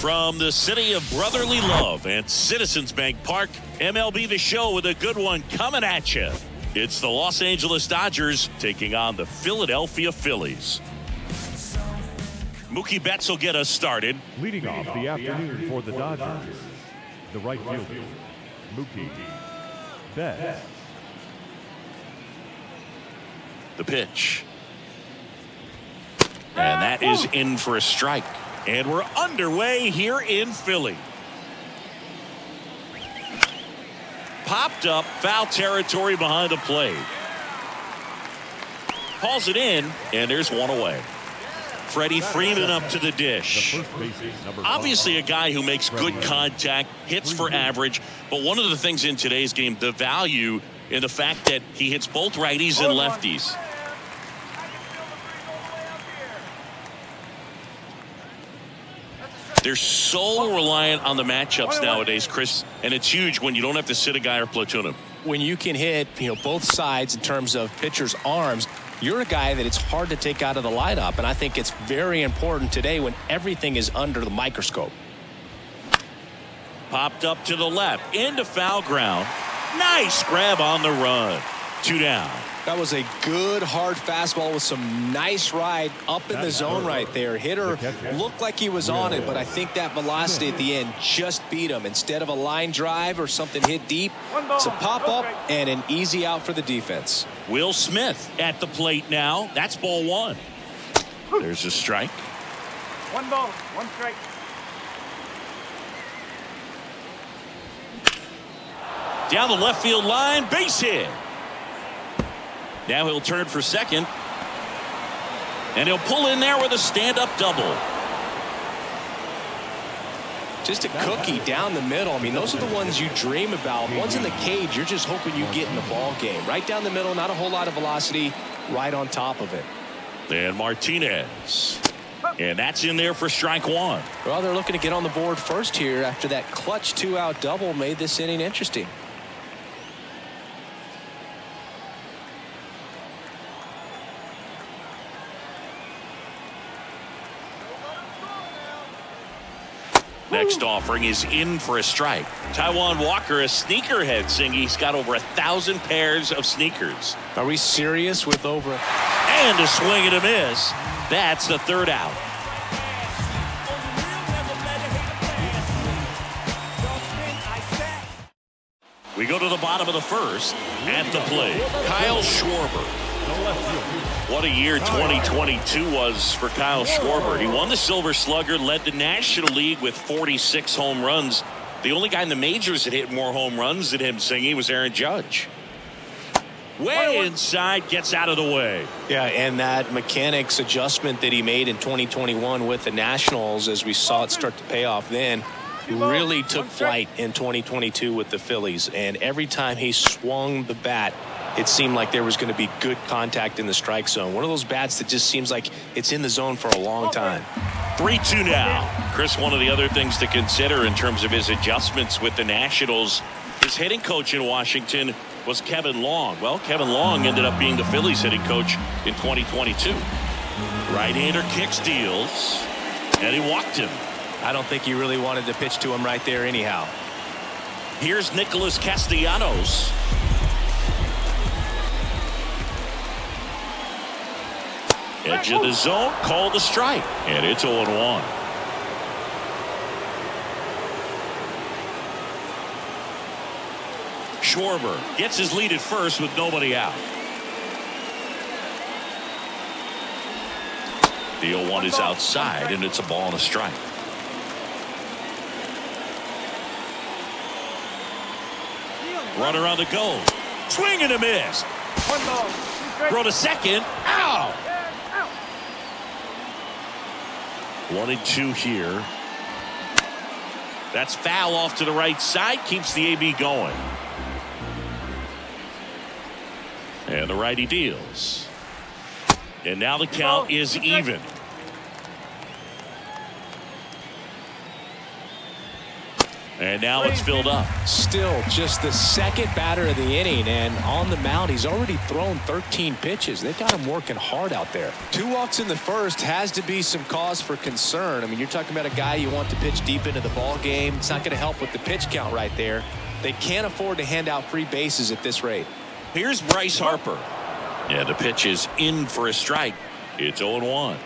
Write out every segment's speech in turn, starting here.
From the city of brotherly love and Citizens Bank Park, MLB The Show with a good one coming at you. It's the Los Angeles Dodgers taking on the Philadelphia Phillies. Mookie Betts will get us started. Leading off the afternoon for the Dodgers, the right fielder, Mookie Betts. The pitch. And that is in for a strike. And we're underway here in Philly. Popped up, foul territory behind the plate. Calls it in, and there's one away. Freddie Freeman up to the dish. Obviously a guy who makes good contact, hits for average, but one of the things in today's game, the value in the fact that he hits both righties and lefties. They're so reliant on the matchups nowadays, Chris, and it's huge when you don't have to sit a guy or platoon him. When you can hit, both sides in terms of pitchers' arms, you're a guy that it's hard to take out of the lineup, and I think it's very important today when everything is under the microscope. Popped up to the left, into foul ground. Nice grab on the run. 2 down. That was a good hard fastball with some nice ride up in the zone right there. Hitter looked like he was on it, but I think that velocity at the end just beat him. Instead of a line drive or something hit deep, it's a pop up and an easy out for the defense. Will Smith at the plate now. That's ball 1. There's a strike. 1 ball, 1 strike. Down the left field line, base hit. Now he'll turn for second. And he'll pull in there with a stand-up double. Just a cookie down the middle. I mean, those are the ones you dream about. Ones in the cage, you're just hoping you get in the ball game. Right down the middle, not a whole lot of velocity, right on top of it. And Martinez. And that's in there for strike 1. Well, they're looking to get on the board first here after that clutch 2-out double made this inning interesting. Next offering is in for a strike. Taijuan Walker, a sneakerhead, saying he's got over 1,000 pairs of sneakers. Are we serious with over? And a swing and a miss. That's the 3rd out. We go to the bottom of the 1st. At the plate, Kyle Schwarber. What a year 2022 was for Kyle Schwarber. He won the Silver Slugger, led the National League with 46 home runs. The only guy in the majors that hit more home runs than him, Singy, was Aaron Judge. Way inside, gets out of the way. Yeah, and that mechanics adjustment that he made in 2021 with the Nationals, as we saw it start to pay off then, really took flight in 2022 with the Phillies. And every time he swung the bat, it seemed like there was going to be good contact in the strike zone. One of those bats that just seems like it's in the zone for a long time. 3-2 now. Chris, one of the other things to consider in terms of his adjustments with the Nationals, his hitting coach in Washington was Kevin Long. Well, Kevin Long ended up being the Phillies hitting coach in 2022. Right-hander kicks, deals, and he walked him. I don't think he really wanted to pitch to him right there anyhow. Here's Nicholas Castellanos. Edge of the zone, called a strike, and it's 0-1. Schwarber gets his lead at first with nobody out. The 0-1 is outside, and it's a ball and a strike. Runner on the go. Swing and a miss. 1 ball, 2 strike. Throw to second. Ow! 1-2 here. That's foul off to the right side. Keeps the AB going. And the righty deals. And now the count is even. And now it's filled up. Still just the second batter of the inning, and on the mound he's already thrown 13 pitches. They've got him working hard out there. 2 walks in the first has to be some cause for concern. I mean, you're talking about a guy you want to pitch deep into the ball game. It's not going to help with the pitch count right there. They can't afford to hand out free bases at this rate. Here's Bryce Harper. Yeah, the pitch is in for a strike. It's 0-1.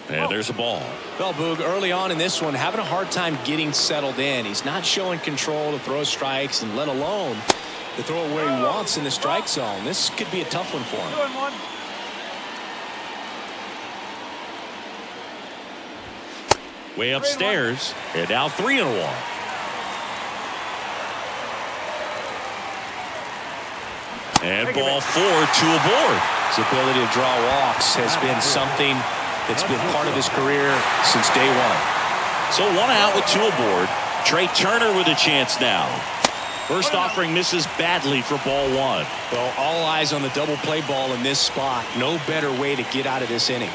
And there's a ball. Well, Boog, early on in this one, having a hard time getting settled in. He's not showing control to throw strikes, and let alone to throw it where he wants in the strike zone. This could be a tough one for him. 2-1. Way upstairs, and now 3-1. And ball 4, 2 aboard. His ability to draw walks has been something that's been part of his career since day one. So 1 out with 2 aboard. Trey Turner with a chance now. First offering misses badly for ball 1. Well, all eyes on the double play ball in this spot. No better way to get out of this inning.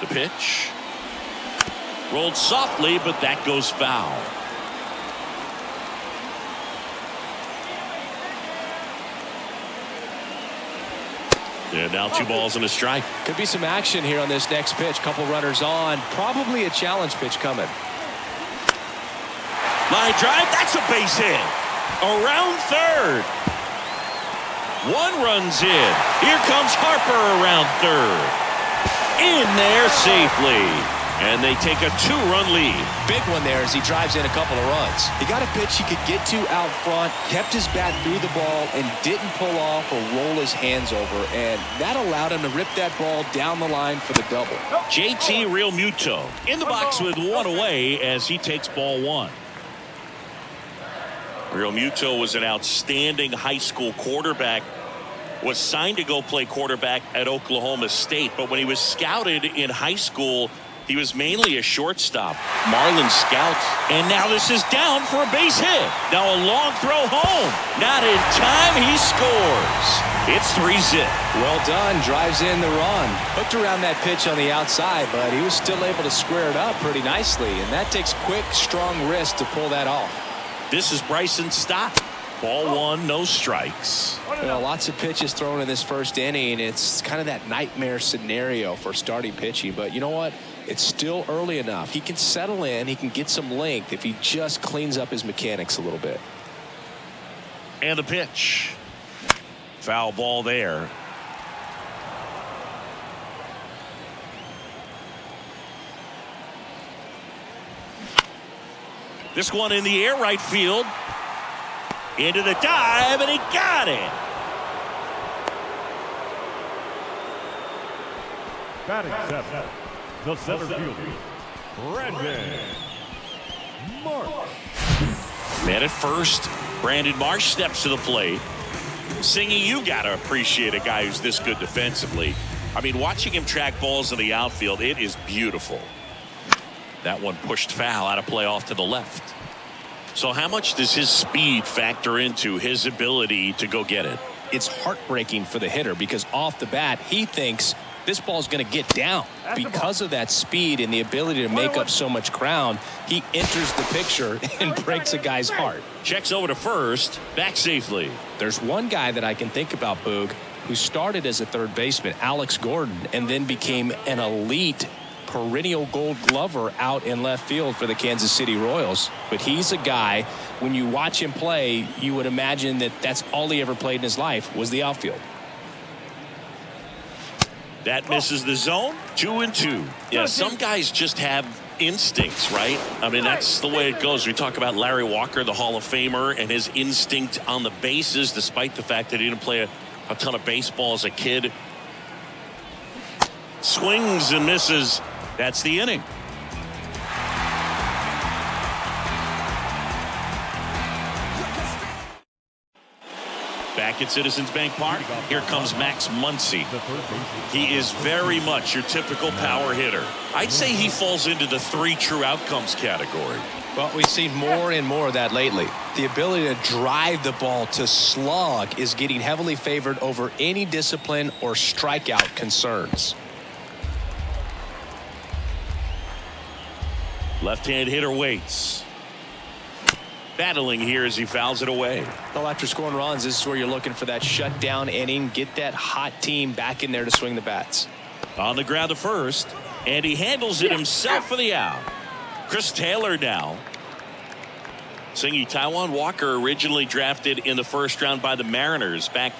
The pitch. Rolled softly, but that goes foul. And now 2 balls and a strike. Could be some action here on this next pitch. Couple runners on. Probably a challenge pitch coming. Line drive. That's a base hit. Around third. 1 runs in. Here comes Harper around third. In there safely. And they take a 2-run lead. Big one there as he drives in a couple of runs. He got a pitch he could get to out front, kept his bat through the ball, and didn't pull off or roll his hands over. And that allowed him to rip that ball down the line for the double. JT Realmuto in the box with 1 away as he takes ball 1. Realmuto was an outstanding high school quarterback. Was signed to go play quarterback at Oklahoma State. But when he was scouted in high school, he was mainly a shortstop. Marlins scouts. And now this is down for a base hit. Now a long throw home. Not in time. He scores. It's 3-zip. Well done. Drives in the run. Hooked around that pitch on the outside, but he was still able to square it up pretty nicely. And that takes quick, strong wrist to pull that off. This is Bryson Stott. Ball 1, no strikes. Well, lots of pitches thrown in this first inning. It's kind of that nightmare scenario for starting pitching. But you know what? It's still early enough. He can settle in. He can get some length if he just cleans up his mechanics a little bit. And the pitch. Foul ball there. This one in the air, right field. Into the dive, and he got it. Batting 7, the center fielder, Brandon Marsh. Man at first, Brandon Marsh steps to the plate. Singing, you got to appreciate a guy who's this good defensively. I mean, watching him track balls in the outfield, it is beautiful. That one pushed foul, out of play off to the left. So how much does his speed factor into his ability to go get it? It's heartbreaking for the hitter because off the bat, he thinks this ball's going to get down. Because of that speed and the ability to make up so much ground, he enters the picture and breaks a guy's heart. Checks over to first, back safely. There's one guy that I can think about, Boog, who started as a third baseman, Alex Gordon, and then became an elite perennial gold glover out in left field for the Kansas City Royals. But he's a guy, when you watch him play, you would imagine that that's all he ever played in his life was the outfield. That misses the zone. 2-2. Yeah, some guys just have instincts, right? I mean, that's the way it goes. We talk about Larry Walker, the Hall of Famer, and his instinct on the bases, despite the fact that he didn't play a ton of baseball as a kid. Swings and misses. That's the inning. Back Back at Citizens Bank Park, here comes Max Muncy. He is very much your typical power hitter. I'd say he falls into the 3 true outcomes category. Well, we've seen more and more of that lately. The ability to drive the ball to slug is getting heavily favored over any discipline or strikeout concerns. Left-hand hitter waits. Battling here as he fouls it away. Well, after scoring runs, this is where you're looking for that shutdown inning. Get that hot team back in there to swing the bats. On the ground to first, and he handles it himself for the out. Chris Taylor now. Singy, Taijuan Walker originally drafted in the first round by the Mariners back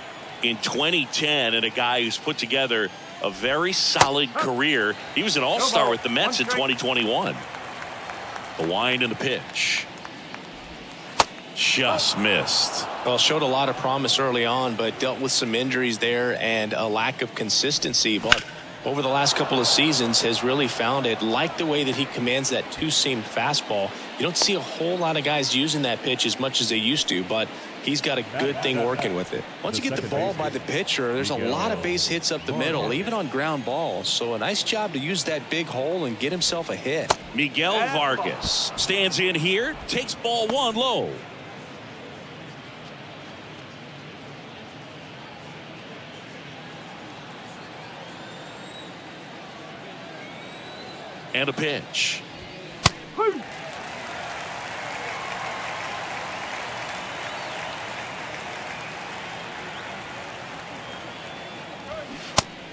in 2010, and a guy who's put together a very solid career. He was an all-star with the Mets in 2021. The wind and the pitch. Just missed. Well, showed a lot of promise early on, but dealt with some injuries there and a lack of consistency. But over the last couple of seasons has really found it. Like the way that he commands that two-seam fastball. You don't see a whole lot of guys using that pitch as much as they used to, but he's got a good thing working with it. Once you get the ball by the pitcher, there's a lot of base hits up the middle, even on ground balls. So a nice job to use that big hole and get himself a hit. Miguel Vargas stands in here, takes ball 1 low. And a pitch.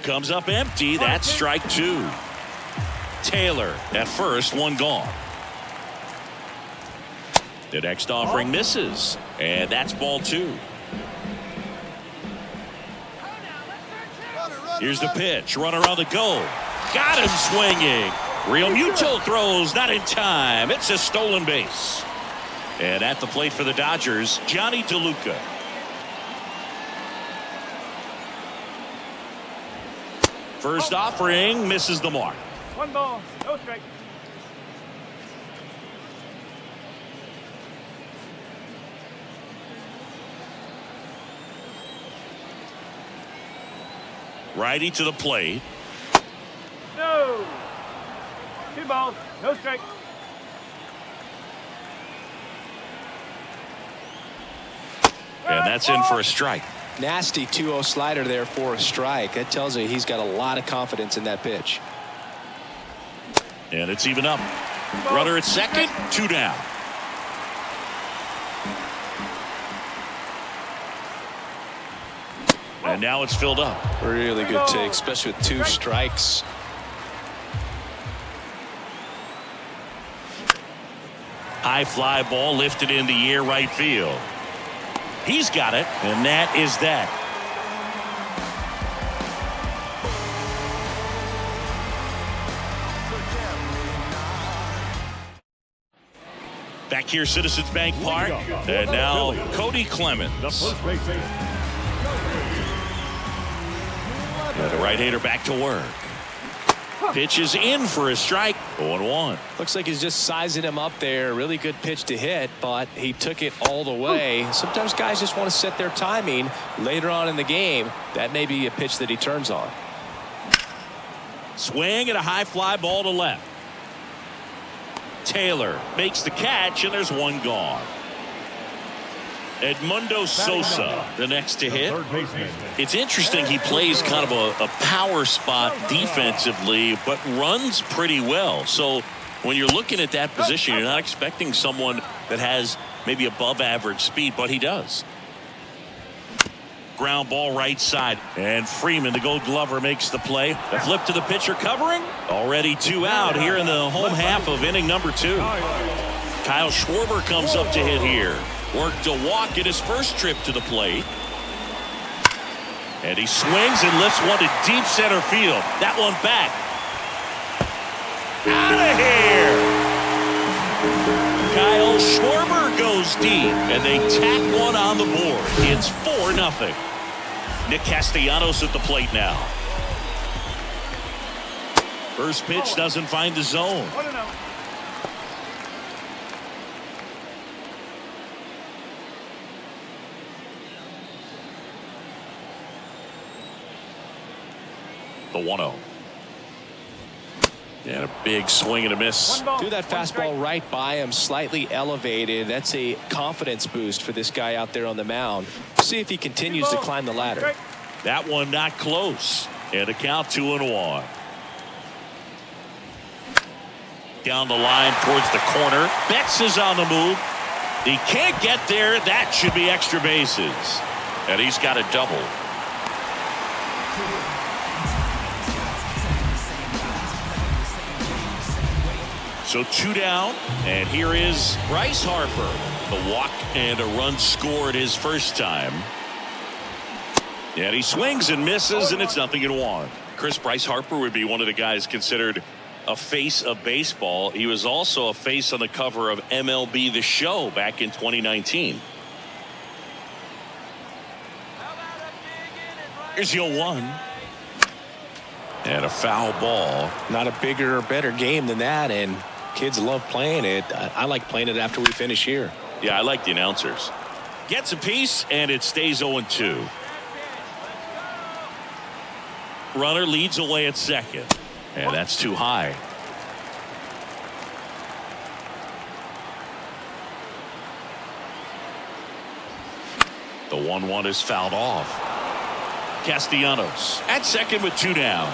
Comes up empty. That's strike 2. Taylor at first, 1 gone. The next offering misses, and that's ball 2. Here's the pitch. Runner on the go. Got him swinging. Real Muto throws not in time. It's a stolen base. And at the plate for the Dodgers, Johnny DeLuca. First offering misses the mark. 1 ball, no strike. Righty to the plate. No. 2 balls, no strike. And that's in for a strike. Nasty 2-0 slider there for a strike. That tells you he's got a lot of confidence in that pitch. And it's even up. Runner at second, 2 down. And now it's filled up. Really good take, especially with 2 strikes. High fly ball lifted in the air right field. He's got it, and that is that. Back here, Citizens Bank Park, and now Cody Clemens. And the right-hander back to work. Pitch is in for a strike. 0-1. Looks like he's just sizing him up there. Really good pitch to hit, but he took it all the way. Sometimes guys just want to set their timing later on in the game. That may be a pitch that he turns on. Swing and a high fly ball to left. Taylor makes the catch, and there's 1 gone. Edmundo Sosa, the next to hit. It's interesting, he plays kind of a power spot defensively, but runs pretty well. So when you're looking at that position, you're not expecting someone that has maybe above average speed, but he does. Ground ball right side, and Freeman, the Gold Glover, makes the play. The flip to the pitcher covering. Already 2 out here in the home half of inning number 2. Kyle Schwarber comes up to hit here. Worked a walk in his first trip to the plate. And he swings and lifts one to deep center field. That one back. Out of here. Kyle Schwarber goes deep, and they tack one on the board. It's 4-0. Nick Castellanos at the plate now. First pitch doesn't find the zone. 1-0. The 1-0. And a big swing and a miss. Threw that fastball right by him, slightly elevated. That's a confidence boost for this guy out there on the mound. See if he continues to climb the ladder. That one not close. And a count 2-1. Down the line towards the corner. Betts is on the move. He can't get there. That should be extra bases. And he's got a double. So 2 down, and here is Bryce Harper. The walk and a run scored his first time. And he swings and misses, and it's 0-1. Bryce Harper would be one of the guys considered a face of baseball. He was also a face on the cover of MLB The Show back in 2019. Here's your 1. And a foul ball. Not a bigger or better game than that, and kids love playing it. I like playing it after we finish here. Yeah, I like the announcers. Gets a piece, and it stays 0-2. Runner leads away at second, and that's too high. The 1-1 is fouled off. Castellanos at second with 2 down.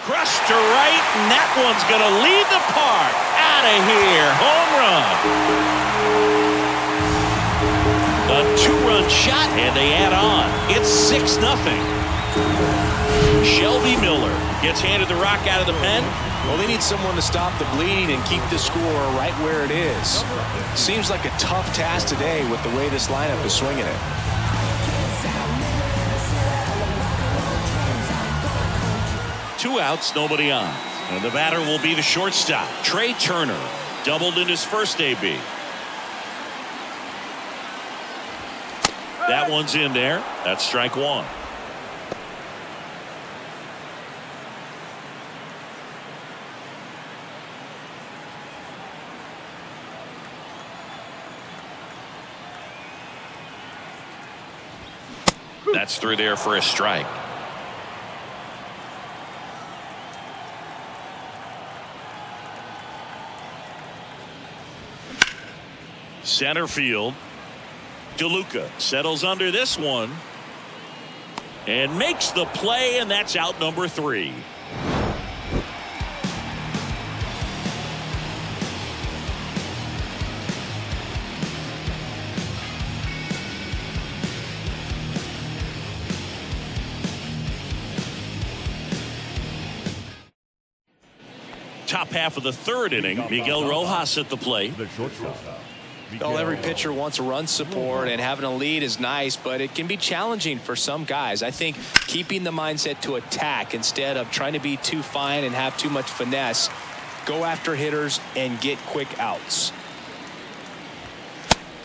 Crushed to right, and that one's going to lead the park. Out of here. Home run. A 2-run shot, and they add on. It's 6-0. Shelby Miller gets handed the rock out of the pen. Well, they need someone to stop the bleed and keep the score right where it is. Seems like a tough task today with the way this lineup is swinging it. Two outs, nobody on. And the batter will be the shortstop, Trey Turner. Doubled in his first AB. That one's in there. That's strike 1. That's through there for a strike. Center field. DeLuca settles under this one and makes the play, and that's out number 3. Top half of the 3rd inning. Miguel Rojas at the plate. The shortstop. Well, every pitcher wants a run support, and having a lead is nice, but it can be challenging for some guys. I think keeping the mindset to attack instead of trying to be too fine and have too much finesse, go after hitters and get quick outs.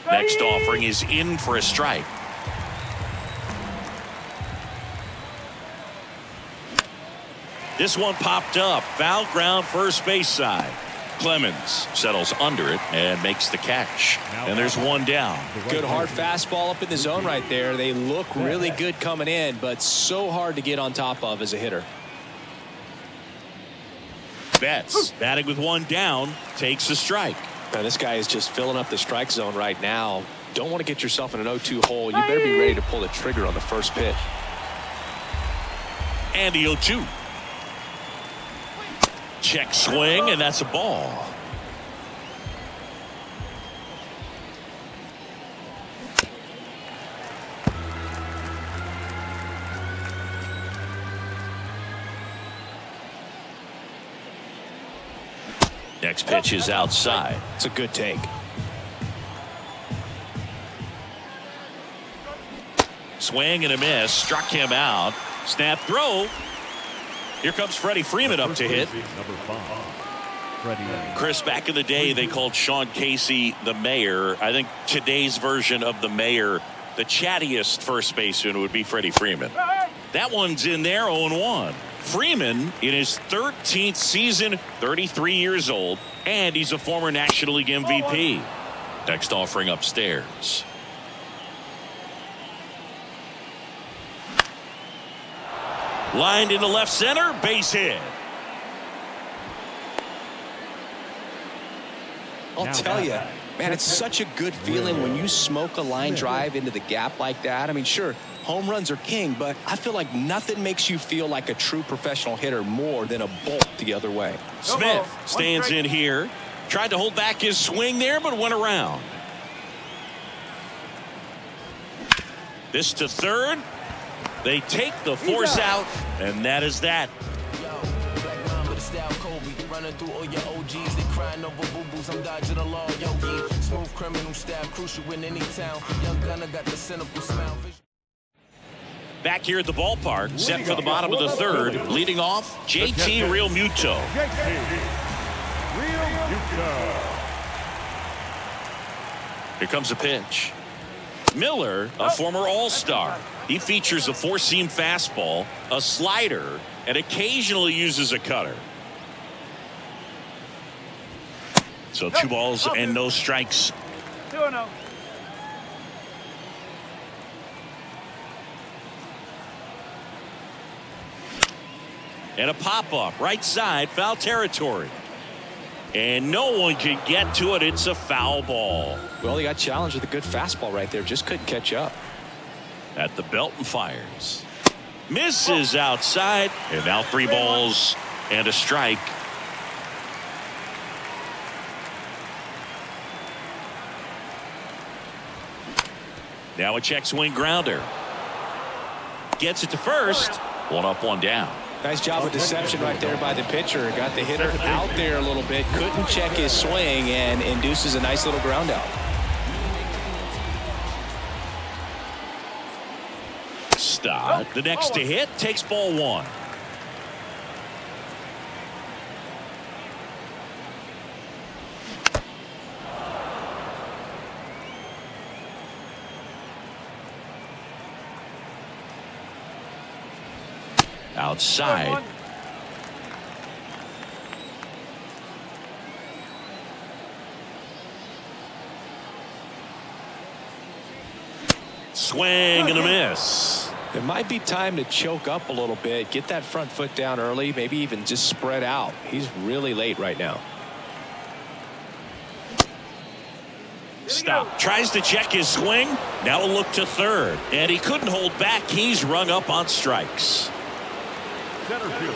Next offering is in for a strike. This one popped up. Foul ground, first base side. Clemens settles under it and makes the catch. And there's 1 down. Good hard fastball up in the zone right there. They look really good coming in, but so hard to get on top of as a hitter. Betts batting with 1 down takes a strike. Now, this guy is just filling up the strike zone right now. Don't want to get yourself in an 0-2 hole. You better be ready to pull the trigger on the first pitch. And the 0-2. Check swing, and that's a ball. Next pitch is outside. It's a good take. Swing and a miss. Struck him out. Snap throw. Here comes Freddie Freeman up to hit. Number 5. Chris, back in the day, they called Sean Casey the mayor. I think today's version of the mayor, the chattiest first baseman, would be Freddie Freeman. That one's in there, 0-1. Freeman in his 13th season, 33 years old, and he's a former National League MVP. Next offering upstairs. Lined into left center, base hit. I'll tell you, man, it's such a good feeling when you smoke a line drive into the gap like that. I mean, sure, home runs are king, but I feel like nothing makes you feel like a true professional hitter more than a bolt the other way. Smith stands in here. Tried to hold back his swing there, but went around. This to third. They take the force out, and that is that. Running through all your OGs, they crying over boo-boos. I'm dodging the law, yogi. Smooth criminal style, crucial in any town. Young gunner got the cynical smile. Back here at the ballpark, set for the bottom of the third. Leading off, JT Real Muto. Here comes a pitch. Miller, a former All-Star. He features a four-seam fastball, a slider, and occasionally uses a cutter. So 2 balls and no strikes. 2-0. And a pop-up right side, foul territory. And no one can get to it. It's a foul ball. Well, he got challenged with a good fastball right there. Just couldn't catch up. At the belt and fires. Misses outside. And now 3 balls and a strike. Now a check swing grounder. Gets it to first. 1 up, 1 down. Nice job of deception right there by the pitcher. Got the hitter out there a little bit. Couldn't check his swing and induces a nice little ground out. Stop. The next to hit takes ball 1. Outside. Swing and a miss. It might be time to choke up a little bit, get that front foot down early, maybe even just spread out. He's really late right now. Stop. Tries to check his swing. Now a look to third. And he couldn't hold back. He's rung up on strikes.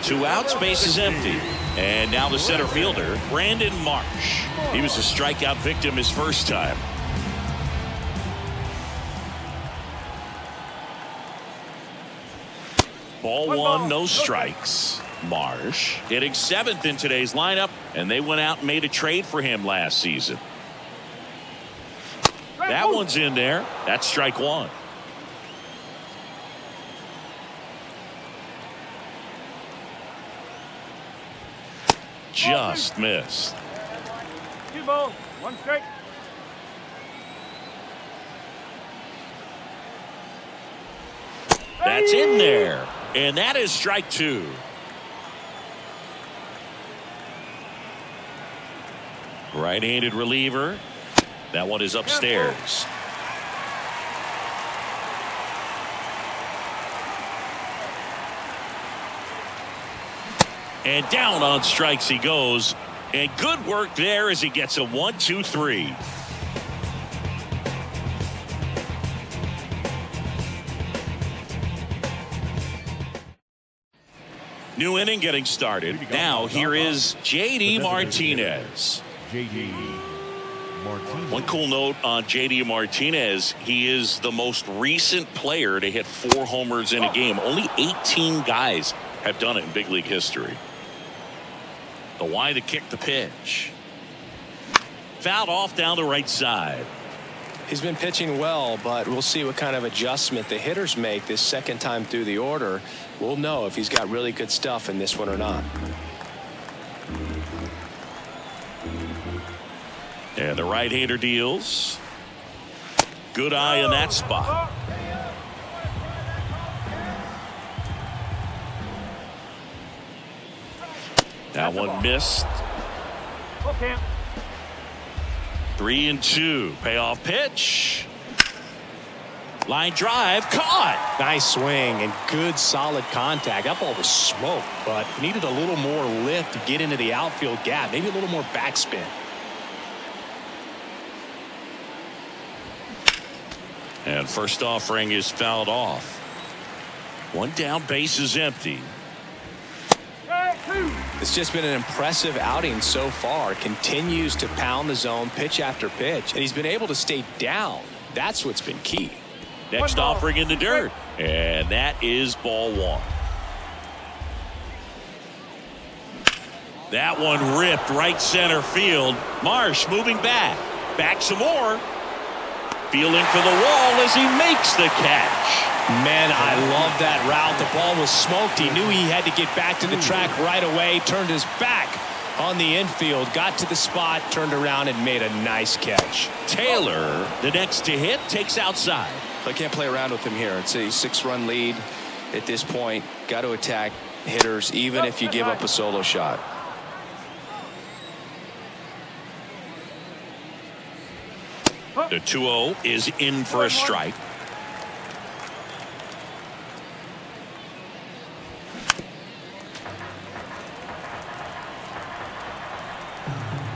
2 outs, base is empty. And now the center fielder, Brandon Marsh. He was a strikeout victim his first time. Ball 1, no strikes. Marsh hitting 7th in today's lineup, and they went out and made a trade for him last season. That one's in there. That's strike 1. Just missed. 2 balls, 1 strike. That's in there. And that is strike 2. Right-handed reliever. That one is upstairs. And down on strikes he goes. And good work there as he gets a 1-2-3. New inning getting started. Now here is J.D. Martinez. J.D. Martinez. One cool note on J.D. Martinez, he is the most recent player to hit 4 homers in a game. Only 18 guys have done it in big league history. The wide to kick the pitch. Fouled off down the right side. He's been pitching well, but we'll see what kind of adjustment the hitters make this second time through the order. We'll know if he's got really good stuff in this one or not. And the right-hander deals. Good eye in that spot. That one missed. 3-2. Payoff pitch. Line drive, caught. Nice swing and good solid contact. That ball was smoked, but needed a little more lift to get into the outfield gap. Maybe a little more backspin. And first offering is fouled off. One down, base is empty. It's just been an impressive outing so far. Continues to pound the zone pitch after pitch, and he's been able to stay down. That's what's been key. Next offering in the dirt, and that is ball one. That one ripped right center field. Marsh moving back some more. Feeling for the wall as he makes the catch. Man, I love that route. The ball was smoked. He knew he had to get back to the track right away. Turned his back on the infield. Got to the spot. Turned around and made a nice catch. Taylor, the next to hit, takes outside. I can't play around with him here. It's a 6-run lead at this point. Got to attack hitters even if you give up a solo shot. The 2-0 is in for a strike.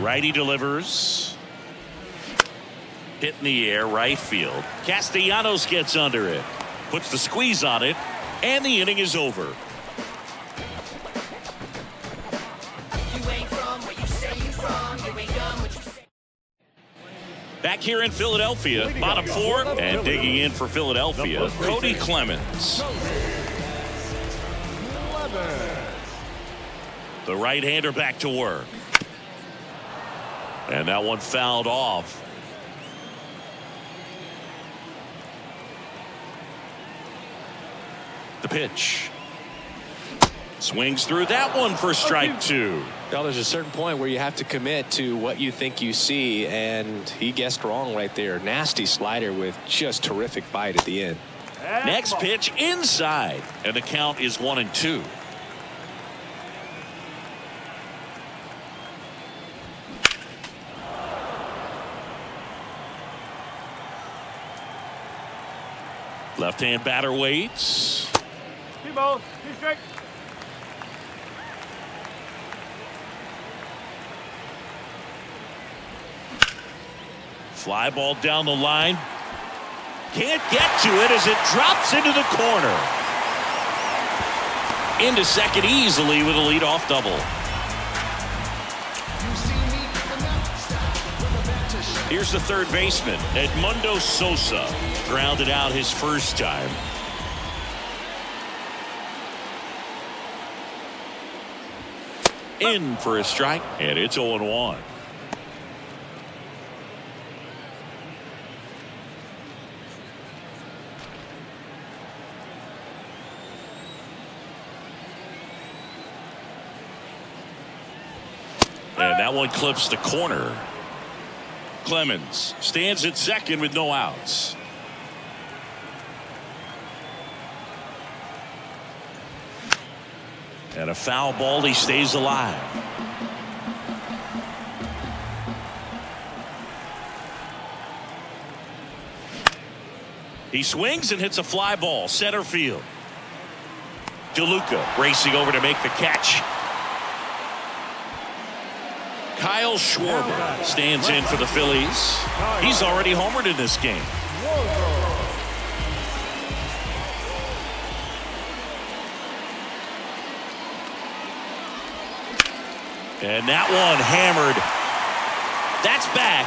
Righty delivers. Hit in the air, right field. Castellanos gets under it. Puts the squeeze on it. And the inning is over. Back here in Philadelphia, bottom four, and digging in for Philadelphia, Cody Clemens. The right-hander back to work. And that one fouled off. The pitch. Swings through that one for strike two. Well, there's a certain point where you have to commit to what you think you see, and he guessed wrong right there. Nasty slider with just terrific bite at the end. Next pitch inside, and the count is 1-2. Left-hand batter waits. 2 balls, 2 strikes. Fly ball down the line. Can't get to it as it drops into the corner. Into second easily with a leadoff double. Here's the third baseman, Edmundo Sosa. Grounded out his first time. In for a strike, and it's 0-1. And that one clips the corner. Clemens stands at second with no outs. And a foul ball, he stays alive. He swings and hits a fly ball, center field. DeLuca racing over to make the catch. Kyle Schwarber stands in for the Phillies. He's already homered in this game. And that one hammered. That's back.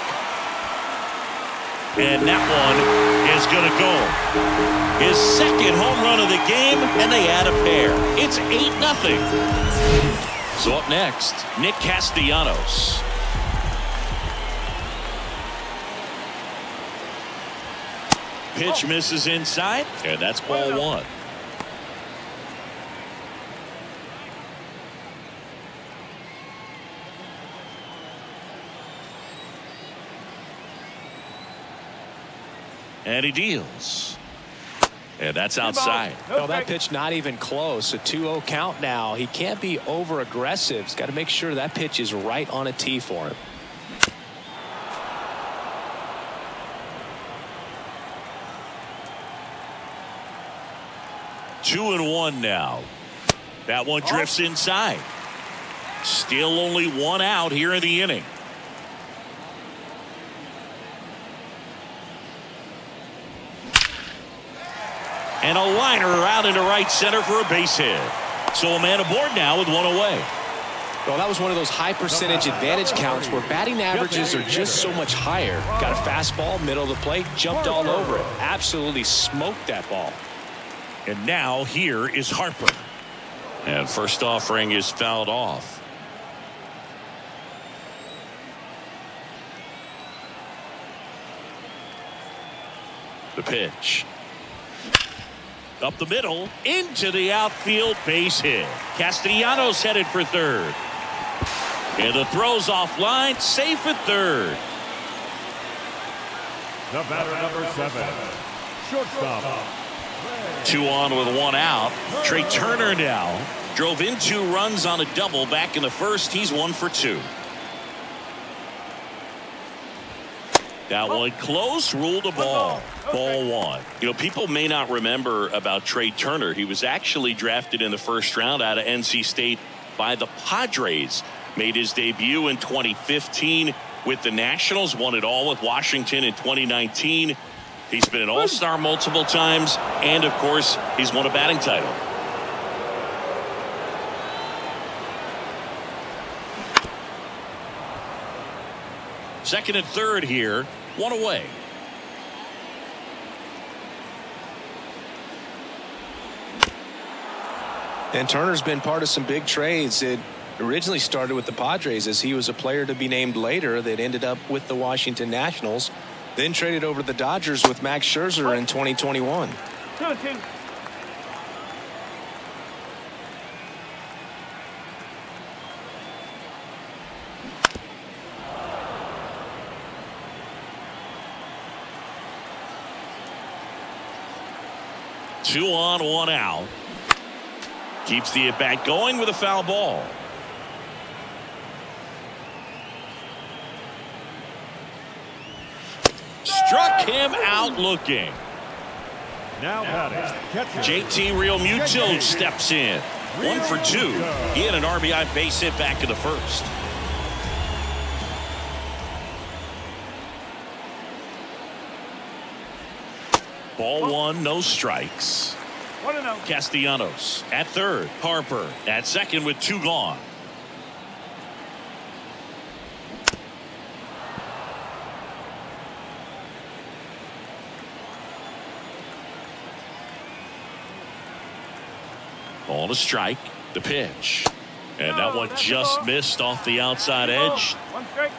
And that one is going to go. His second home run of the game, and they add a pair. It's 8-0. So up next, Nick Castellanos. Pitch misses inside, and that's ball one. And he deals. And that's outside. No, that pitch not even close. A 2-0 count now. He can't be over aggressive. He's got to make sure that pitch is right on a tee for him. 2-1 now. That one drifts inside. Still only one out here in the inning. And a liner out into right center for a base hit. So a man aboard now with one away. Well, that was one of those high percentage advantage counts where batting averages are just so much higher. Got a fastball, middle of the plate, jumped all over it. Absolutely smoked that ball. And now here is Harper. And first offering is fouled off. The pitch. Up the middle, into the outfield, base hit. Castellanos headed for third. And the throw's offline, safe at third. The batter, number 7, shortstop. 2 on with 1 out. Trey Turner now drove in 2 runs on a double back in the first. He's 1 for 2. That one close, ruled a ball. Ball 1. You know, people may not remember about Trey Turner. He was actually drafted in the first round out of NC State by the Padres. Made his debut in 2015 with the Nationals. Won it all with Washington in 2019. He's been an all-star multiple times. And, of course, he's won a batting title. Second and third here. 1 away. And Turner's been part of some big trades. It originally started with the Padres as he was a player to be named later that ended up with the Washington Nationals. Then traded over to the Dodgers with Max Scherzer in 2021. 2-2. Two on, 1 out. Keeps the at-bat going with a foul ball. Struck him out looking. Now batting, catcher. JT Realmuto steps in. 1 for 2. He had an RBI base hit back in the first. Ball 1, no strikes. 1-0. Castellanos at third. Harper at second with 2 gone. Ball to strike. The pitch. And that one just missed off the outside edge. 1 strike.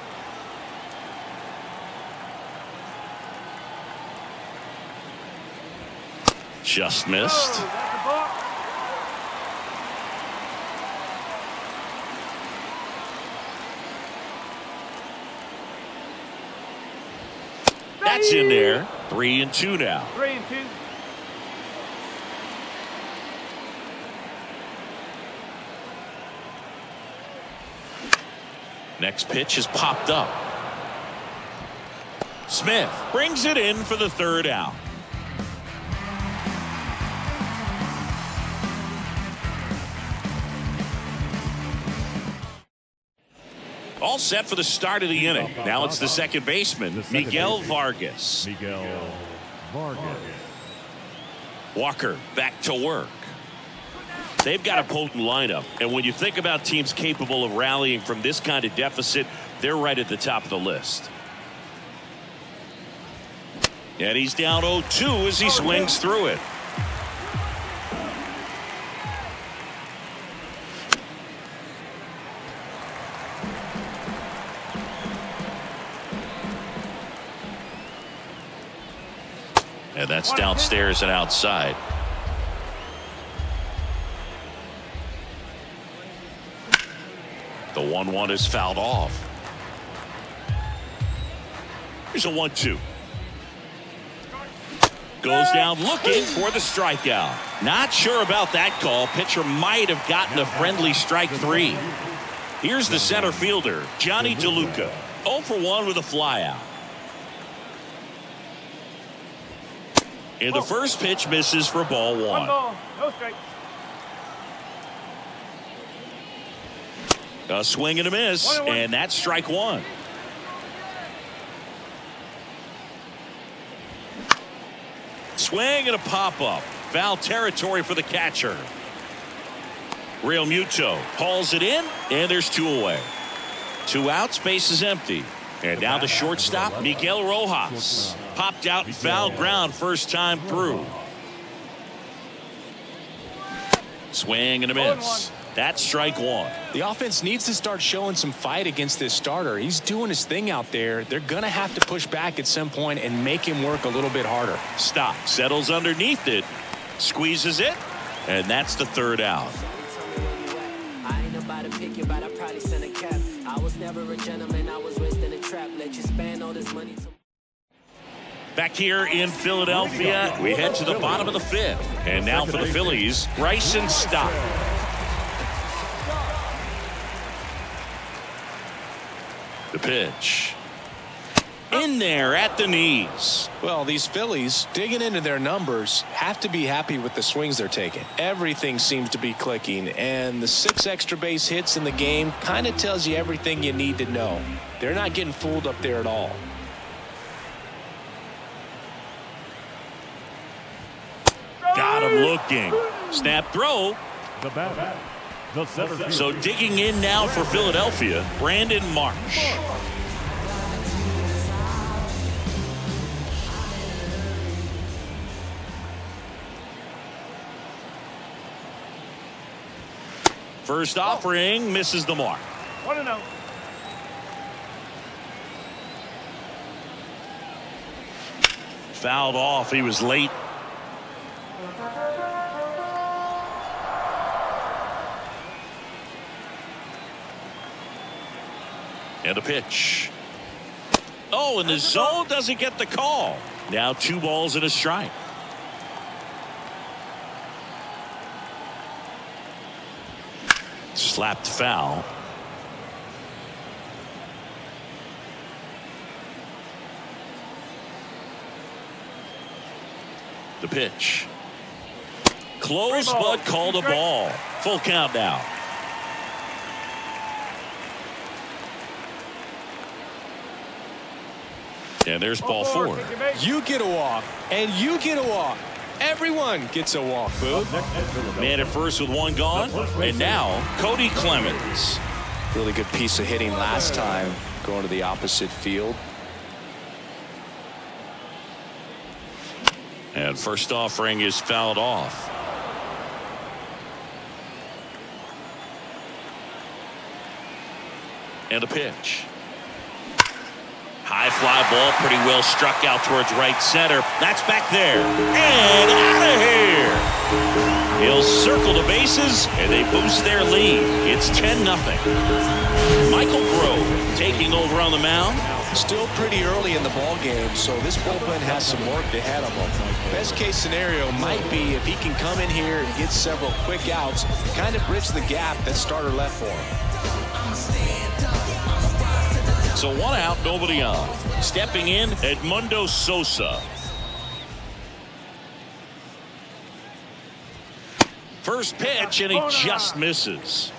Just missed. That's the ball. That's in there. 3-2 now. 3-2. Next pitch is popped up. Smith brings it in for the 3rd out. All set for the start of the inning. Now it's the second baseman, Miguel Vargas. Miguel Vargas. Walker back to work. They've got a potent lineup, and when you think about teams capable of rallying from this kind of deficit, they're right at the top of the list. And he's down 0-2 as he swings through it. And that's downstairs and outside. The 1-1 is fouled off. Here's a 1-2. Goes down looking for the strikeout. Not sure about that call. Pitcher might have gotten a friendly strike 3. Here's the center fielder, Johnny DeLuca. 0 for 1 with a flyout. And the first pitch misses for ball One one. ball, no strikes. A swing and a miss, and that's strike one. Swing and a pop-up. Foul territory for the catcher. Real Muto hauls it in, and there's two away. 2 outs, base is empty. And now the shortstop, Miguel Rojas. Popped out in foul ground first time through. Swing and a miss. That's strike one. The offense needs to start showing some fight against this starter. He's doing his thing out there. They're going to have to push back at some point and make him work a little bit harder. Stop. Settles underneath it. Squeezes it. And that's the third out. I ain't about to pick you, but I probably sent a cap. I was never a gentleman. I was raised in a trap. Let you spend all this money to... Back here in Philadelphia, we head to the bottom of the fifth. And now for the Phillies, Bryson Stott. The pitch. In there at the knees. Well, these Phillies, digging into their numbers, have to be happy with the swings they're taking. Everything seems to be clicking, and the 6 extra base hits in the game kind of tells you everything you need to know. They're not getting fooled up there at all. Got him looking. Snap throw. The batter, the center fielder. So digging in now for Philadelphia, Brandon Marsh. First offering misses the mark. 1-0. Fouled off. He was late. And a pitch. Oh, and the zone doesn't get the call. Now 2 balls and a strike. Slapped foul. The pitch. Close, but called a ball. Full count now. And there's ball 4. You get a walk, and you get a walk. Everyone gets a walk, Boog. Man at first with 1 gone. And now Cody Clemens. Really good piece of hitting last time, going to the opposite field. And first offering is fouled off. And a pitch. High fly ball, pretty well struck out towards right center. That's back there. And out of here. He'll circle the bases, and they boost their lead. It's 10-0. Michael Grove taking over on the mound. Still pretty early in the ball game, so this bullpen has some work ahead of them. Best case scenario might be if he can come in here and get several quick outs, kind of bridge the gap that starter left for him. So 1 out, nobody on. Stepping in, Edmundo Sosa. First pitch, and he just misses.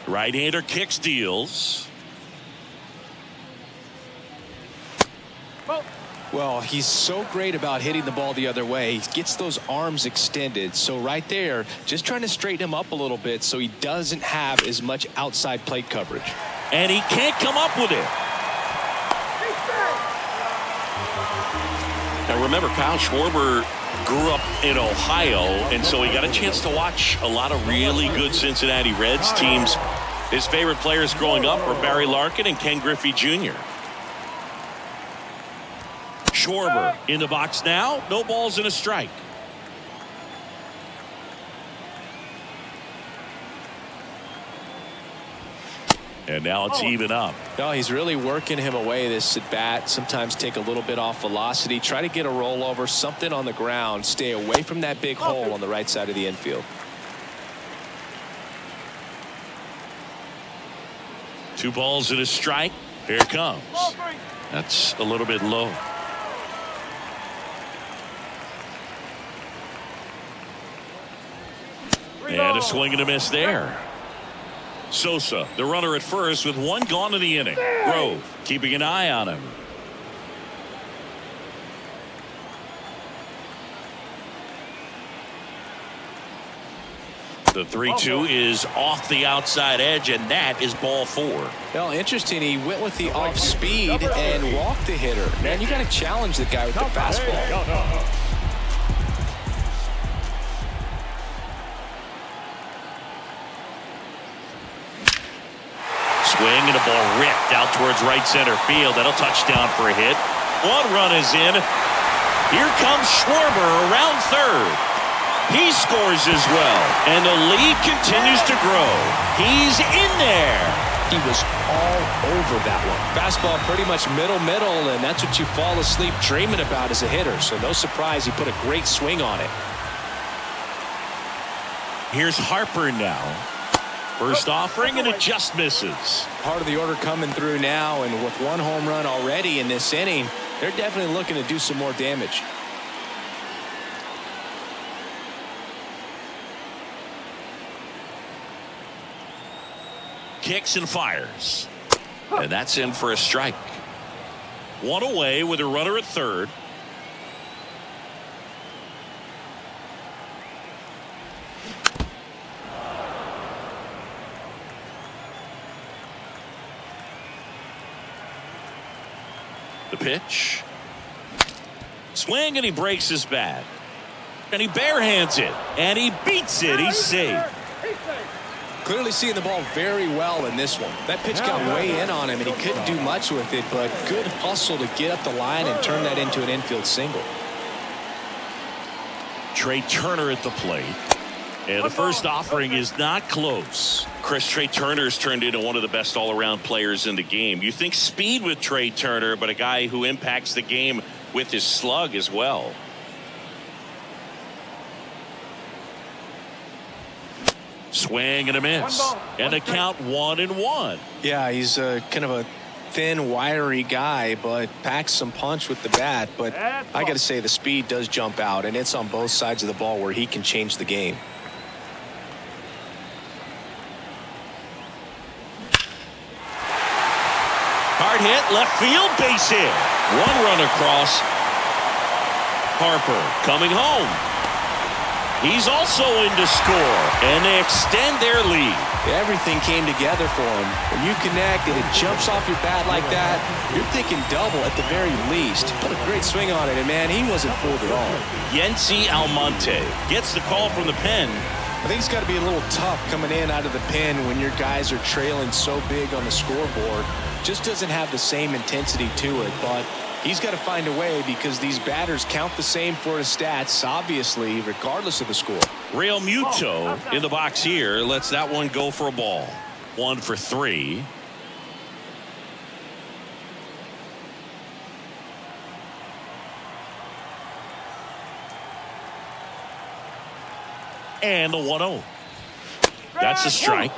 Right-hander kick steals. Well, he's so great about hitting the ball the other way. He gets those arms extended. So right there, just trying to straighten him up a little bit so he doesn't have as much outside plate coverage. And he can't come up with it. Now remember, Kyle Schwarber grew up in Ohio, and so he got a chance to watch a lot of really good Cincinnati Reds teams. His favorite players growing up were Barry Larkin and Ken Griffey Jr. Schwarber in the box now. No balls and a strike. And now it's even up. No, he's really working him away this at bat. Sometimes take a little bit off velocity. Try to get a rollover, something on the ground. Stay away from that big hole on the right side of the infield. 2 balls and a strike. Here it comes. That's a little bit low. And a swing and a miss there. Sosa, the runner at first with 1 gone in the inning. Grove keeping an eye on him. The 3-2 is off the outside edge, and that is ball 4. Well, interesting. He went with the off speed and walked the hitter. Man, you got to challenge the guy with the fastball. Swing and a ball ripped out towards right center field. That'll touchdown for a hit. 1 run is in. Here comes Schwarber around third. He scores as well, and the lead continues to grow. He's in there. He was all over that one. Fastball pretty much middle, and that's what you fall asleep dreaming about as a hitter. So no surprise he put a great swing on it. Here's Harper now. First offering, and it just misses. Part of the order coming through now, and with 1 home run already in this inning, they're definitely looking to do some more damage. Kicks and fires. And that's in for a strike. 1 away with a runner at third. The pitch. Swing, and he breaks his bat. And he barehands it. And he beats it. He's safe. Clearly seeing the ball very well in this one. That pitch got way in on him, and he couldn't do much with it, but good hustle to get up the line and turn that into an infield single. Trey Turner at the plate. And the first offering is not close. Chris, Trey Turner's turned into one of the best all-around players in the game. You think speed with Trey Turner, but a guy who impacts the game with his slug as well. Swing and a miss. And a count 1-1. Yeah, he's kind of a thin, wiry guy, but packs some punch with the bat. But I got to say, the speed does jump out, and it's on both sides of the ball where he can change the game. Hard hit, left field, base hit. 1 run across. Harper coming home. He's also in to score, and they extend their lead. Everything came together for him. When you connect and it jumps off your bat like that, you're thinking double at the very least. Put a great swing on it, and man, he wasn't fooled at all. Yency Almonte gets the call from the pen. I think it's got to be a little tough coming in out of the pen when your guys are trailing so big on the scoreboard. Just doesn't have the same intensity to it, but he's got to find a way because these batters count the same for his stats, obviously, regardless of the score. Real Muto in the box here lets that one go for a ball. 1 for 3. And the 1-0. That's a strike.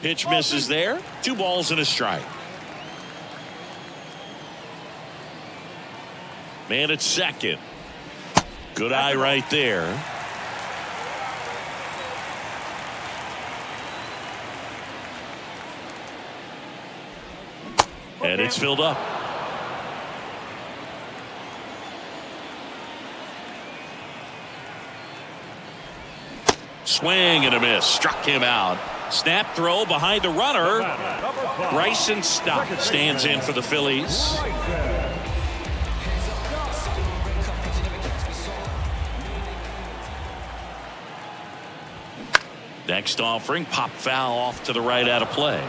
Pitch misses there. 2 balls and a strike. Man at second. Good eye right there. And it's filled up. Swing and a miss. Struck him out. Snap throw behind the runner. Bryson Stott stands in for the Phillies. Next offering, pop foul off to the right out of play.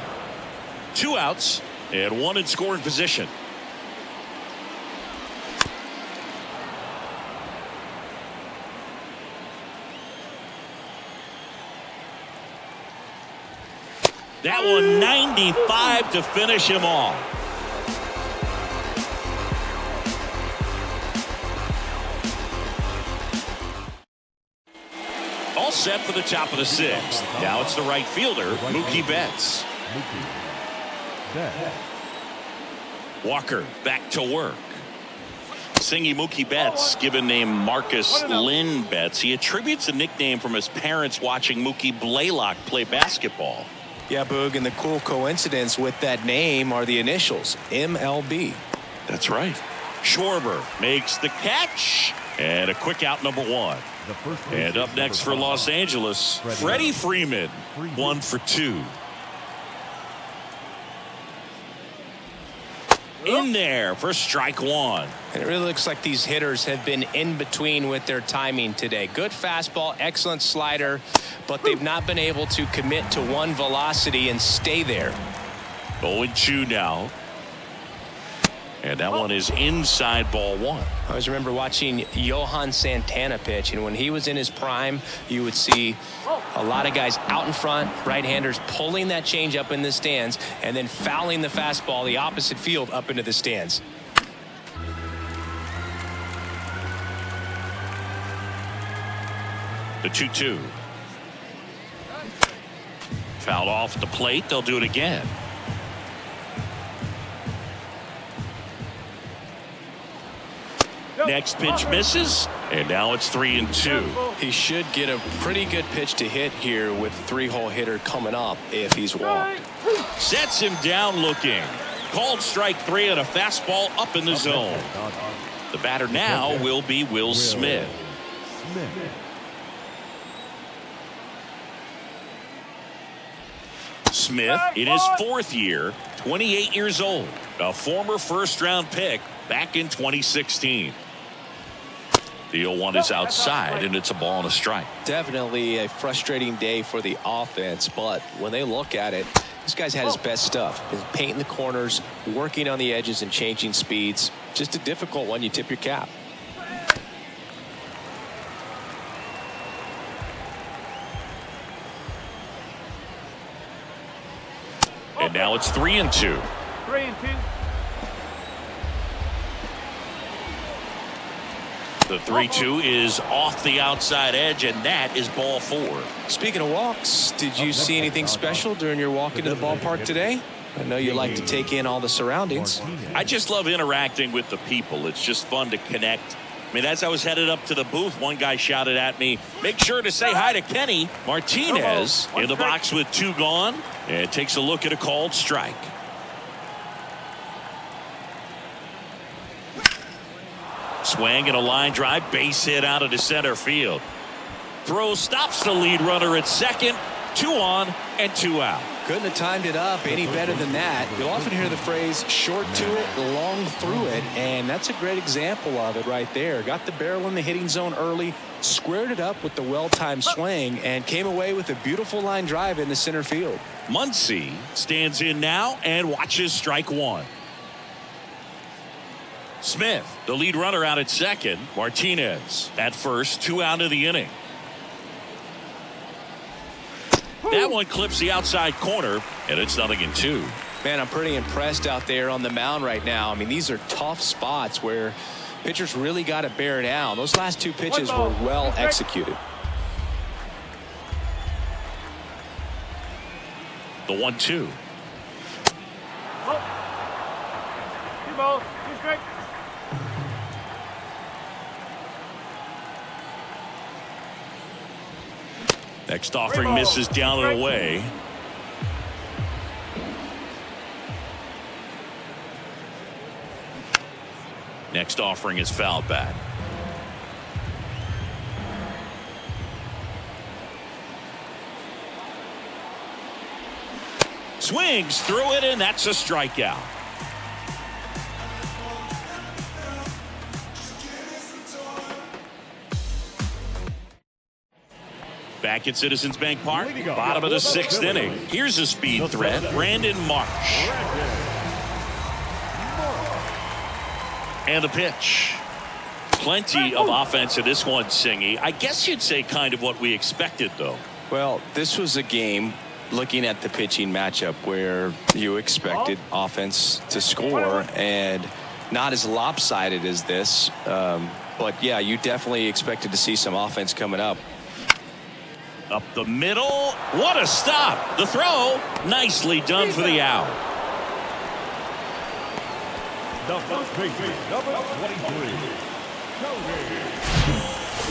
2 outs and 1 in scoring position. That one 95 to finish him off. all set for the top of the 6th. Now it's the right fielder, Mookie Betts. Walker back to work. Singy Mookie Betts, given name Marcus Lynn Betts. He attributes the nickname from his parents watching Mookie Blaylock play basketball. Yeah, Boog, and the cool coincidence with that name are the initials, MLB. That's right. Schwarber makes the catch. And a quick out, number 1. And up next for Los Angeles, Freddie Freeman, 1 for 2. In there for strike 1. And it really looks like these hitters have been in between with their timing today. Good fastball, excellent slider, but they've not been able to commit to one velocity and stay there. 0-2 now. And that one is inside, ball 1. I always remember watching Johan Santana pitch, and when he was in his prime, you would see a lot of guys out in front, right-handers pulling that change up in the stands and then fouling the fastball the opposite field up into the stands. The 2-2. Fouled off at the plate. They'll do it again. Next pitch misses, and now it's 3-2. He should get a pretty good pitch to hit here with 3-hole hitter coming up if he's walked. Sets him down looking. Called strike 3 on a fastball up in the zone. The batter now will be Will Smith. Smith in his 4th year, 28 years old, a former first-round pick back in 2016. The 0-1 is outside, and it's a ball and a strike. Definitely a frustrating day for the offense, but when they look at it, this guy's had his best stuff. He's painting the corners, working on the edges, and changing speeds. Just a difficult one. You tip your cap. And now it's 3-2. 3-2. The 3-2 is off the outside edge, and that is ball 4. Speaking of walks, did you see anything special during your walk into the ballpark today? I know you like to take in all the surroundings. I just love interacting with the people. It's just fun to connect. I mean, as I was headed up to the booth, one guy shouted at me, "Make sure to say hi to Kenny." Martinez in the box with 2 gone, and takes a look at a called strike. Swing and a line drive, base hit out of the center field. Throw stops the lead runner at second. 2 on and 2 out. Couldn't have timed it up any better than that. You'll often hear the phrase short to it, long through it, and that's a great example of it right there. Got the barrel in the hitting zone early, squared it up with the well-timed swing, and came away with a beautiful line drive into center field. Muncy stands in now and watches strike 1. Smith, the lead runner, out at second. Martinez at first, 2 out of the inning. That one clips the outside corner, and it's 0-2. Man, I'm pretty impressed out there on the mound right now. I mean, these are tough spots where pitchers really got to bear down. Those last 2 pitches were well executed. The 1-2. 2 balls, 2 strikes. Next offering misses down and away. Next offering is fouled back. Swings through it, and that's a strikeout. Back at Citizens Bank Park, bottom of the 6th inning. Here's a speed threat, Brandon Marsh. And the pitch. Plenty of offense in this one, Singy. I guess you'd say kind of what we expected, though. Well, this was a game, looking at the pitching matchup, where you expected offense to score, and not as lopsided as this. But, yeah, you definitely expected to see some offense coming up. Up the middle. What a stop. The throw. Nicely done for the out. The first baseman, number 23.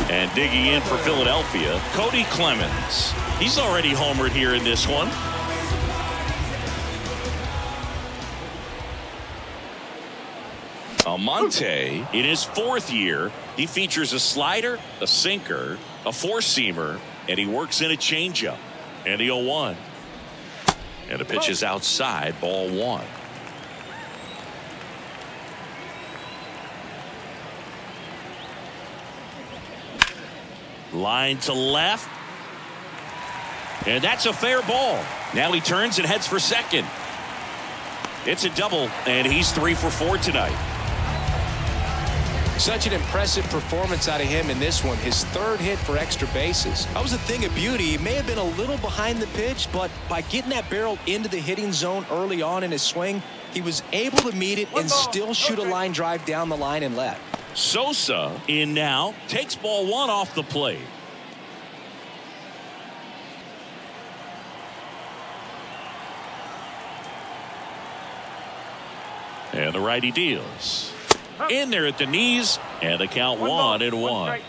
And digging in for Philadelphia, Cody Clemens. He's already homered here in this one. Almonte, in his 4th year, he features a slider, a sinker, a four-seamer, and he works in a changeup. And the 0-1. And the pitch is outside, ball 1. Line to left. And that's a fair ball. Now he turns and heads for second. It's a double, and he's 3 for 4 tonight. Such an impressive performance out of him in this one. His 3rd hit for extra bases. That was a thing of beauty. He may have been a little behind the pitch, but by getting that barrel into the hitting zone early on in his swing, he was able to meet it and still shoot a line drive down the line and left. Sosa in now, takes ball 1 off the plate. And the righty deals. In there at the knees, and the count 1-1.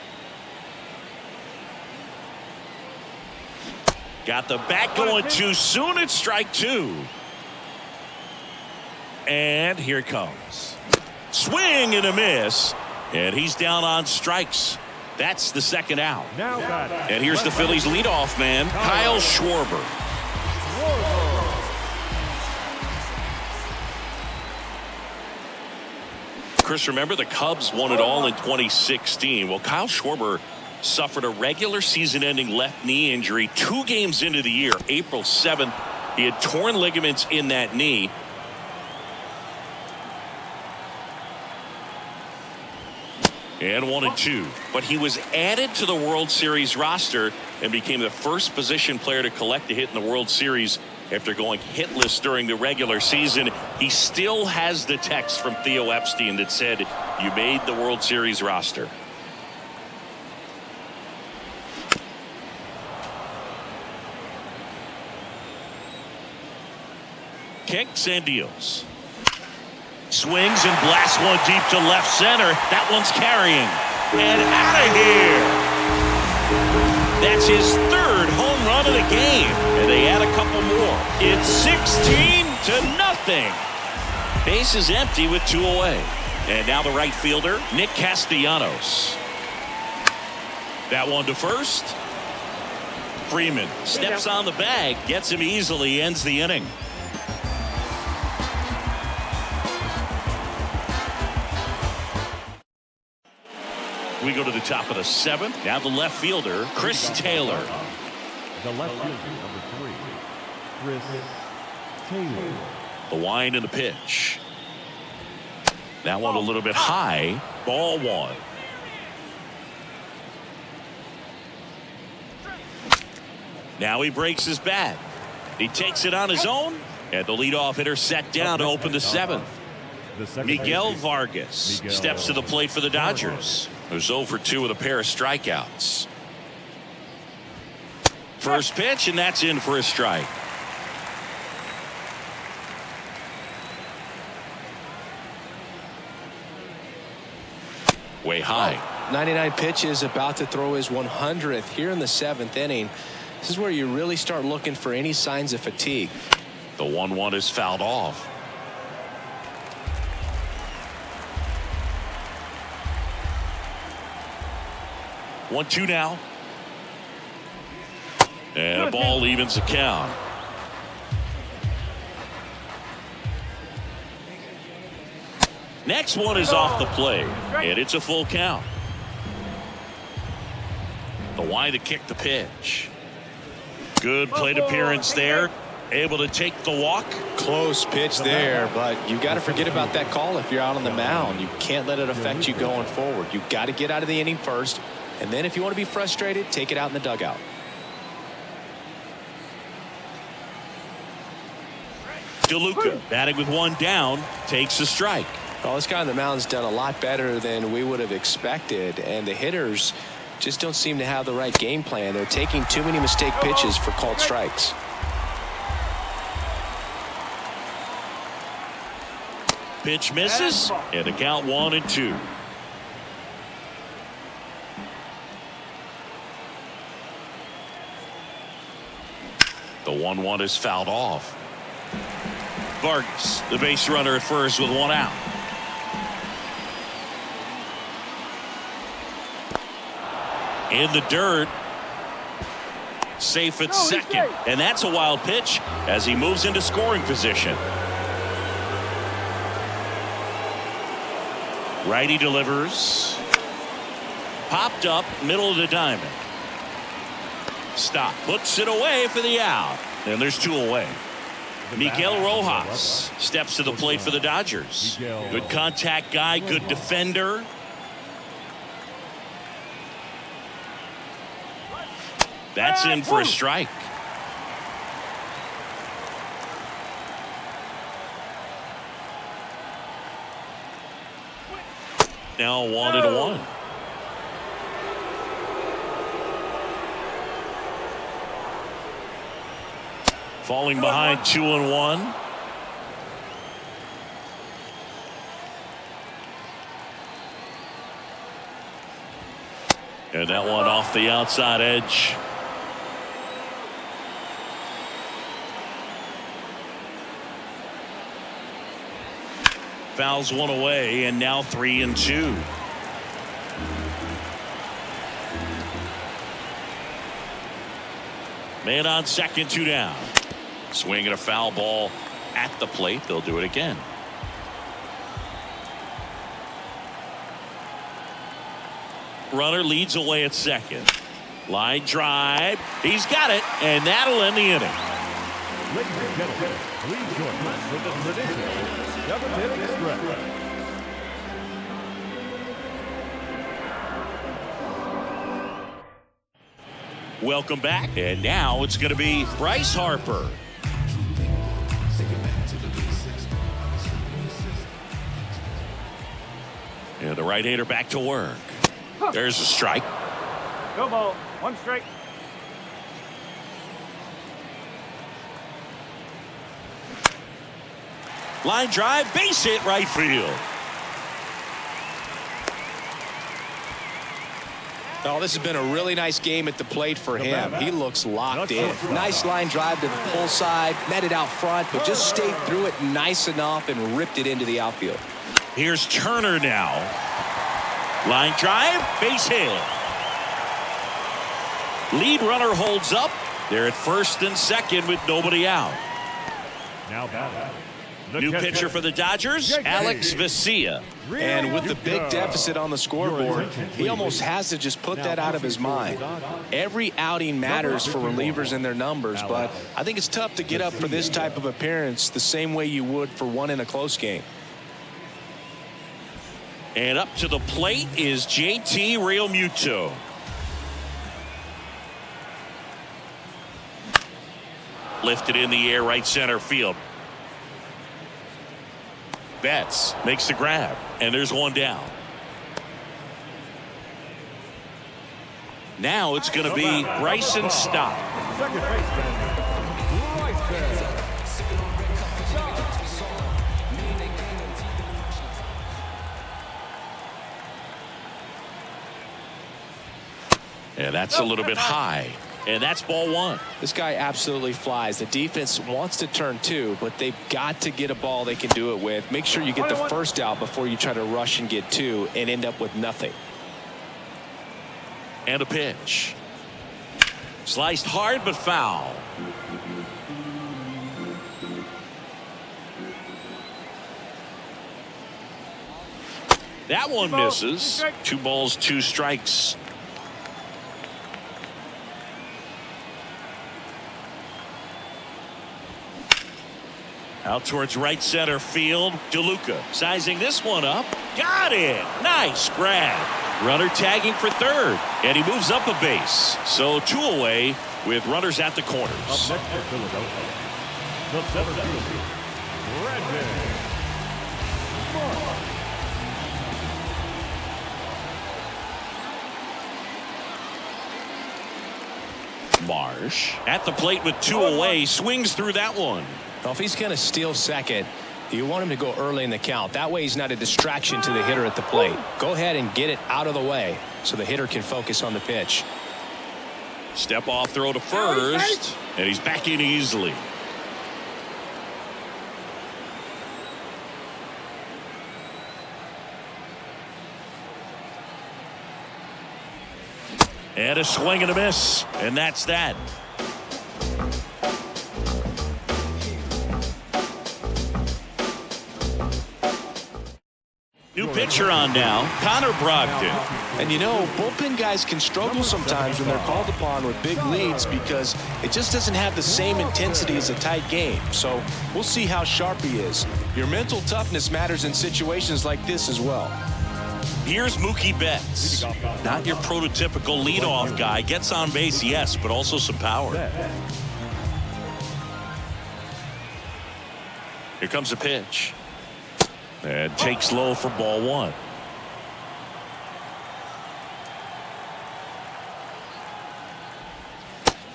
Got the bat going too soon. It's strike 2. And here it comes. Swing and a miss. And he's down on strikes. That's the 2nd out. And here's the Phillies leadoff man, Kyle Schwarber. Chris, remember the Cubs won it all in 2016. Well, Kyle Schwarber suffered a regular season-ending left knee injury 2 games into the year. April 7th, he had torn ligaments in that knee. And 1-2. But he was added to the World Series roster and became the first position player to collect a hit in the World Series after going hitless during the regular season. He still has the text from Theo Epstein that said, "You made the World Series roster." Kicks and deals. Swings and blasts one deep to left center. That one's carrying. And out of here. That's his 3rd home run of the game. And they add a couple more. It's 16-0. Base is empty with 2 away. And now the right fielder, Nick Castellanos. That one to first. Freeman steps on the bag, gets him easily, ends the inning. We go to the top of the 7th. Now the left fielder, Chris Taylor. The left fielder, number 3, Chris Taylor. The wind and the pitch. That one a little bit high. Ball 1. Now he breaks his bat. He takes it on his own. And the leadoff hitter set down to open the 7th. Miguel Vargas steps to the plate for the Dodgers. Who's 0 for 2 with a pair of strikeouts. First pitch, and that's in for a strike. Way high. 99 pitches, about to throw his 100th here in the 7th inning. This is where you really start looking for any signs of fatigue. The 1-1 is fouled off. One, 2 now. And a ball evens the count. Next one is off the plate, and it's a full count. The wind to kick the pitch. Good plate appearance there. Able to take the walk. Close pitch there, but you got to forget about that call if you're out on the mound. You can't let it affect you going forward. You got to get out of the inning first. And then if you want to be frustrated, take it out in the dugout. DeLuca batting with 1 down, takes a strike. Well, this guy on the mound's done a lot better than we would have expected. And the hitters, just don't seem to have the right game plan. They're taking too many mistake pitches for called strikes. Pitch misses, and the count 1-2. The 1-1 is fouled off. Vargas, the base runner at first with one out. In the dirt. Safe at second. And that's a wild pitch as he moves into scoring position. Righty delivers. Popped up, middle of the diamond. Stop. Puts it away for the out. And there's 2 away. Miguel Rojas steps to the plate for the Dodgers. Good contact guy, good defender. That's in for a strike. Now 1-1. Falling behind 2-1. And that one off the outside edge. Fouls one away, and now 3-2. Man on second, 2 down. Swinging a foul ball at the plate. They'll do it again. Runner leads away at second. Line drive. He's got it, and that'll end the inning. Ladies and gentlemen, please join us for the Predictor 7-inning stretch. Welcome back, and now it's going to be Bryce Harper. And the right-hander back to work. There's a strike. Go ball. 1 strike. Line drive, base hit, right field. Oh, this has been a really nice game at the plate for him. He looks locked in. Nice line drive to the pull side, met it out front, but just stayed through it nice enough and ripped it into the outfield. Here's Turner now. Line drive, base hit. Lead runner holds up. They're at first and second with nobody out. Now batting. New pitcher for the Dodgers, Alex Vesia. And with the big deficit on the scoreboard, he almost has to just put that out of his mind. Every outing matters for relievers and their numbers, but I think it's tough to get up for this type of appearance the same way you would for one in a close game. And up to the plate is JT Realmuto. Lifted in the air, right center field. Betts makes the grab, and there's one down. Now it's going to be Bryson Stott. Second baseman, Bryson. And that's a little bit high. And that's ball 1. This guy absolutely flies. The defense wants to turn 2, but they've got to get a ball they can do it with. Make sure you get the first out before you try to rush and get 2 and end up with nothing. And a pitch. Sliced hard but foul. That one misses. 2 balls, 2 strikes. Out towards right center field. DeLuca sizing this one up. Got it. Nice grab. Runner tagging for third. And he moves up a base. So 2 away with runners at the corners. Up next for Philadelphia, the center fielder, Brandon Mark. Marsh at the plate with 2 away, swings through that one. Well, if he's going to steal second, you want him to go early in the count. That way he's not a distraction to the hitter at the plate. Go ahead and get it out of the way so the hitter can focus on the pitch. Step off throw to first, and he's back in easily. And a swing and a miss, and that's that. New pitcher on now, Connor Brogdon. And you know, bullpen guys can struggle sometimes when they're called upon with big leads because it just doesn't have the same intensity as a tight game. So we'll see how sharp he is. Your mental toughness matters in situations like this as well. Here's Mookie Betts. Not your prototypical leadoff guy. Gets on base, yes, but also some power. Here comes the pitch. And takes low for ball 1.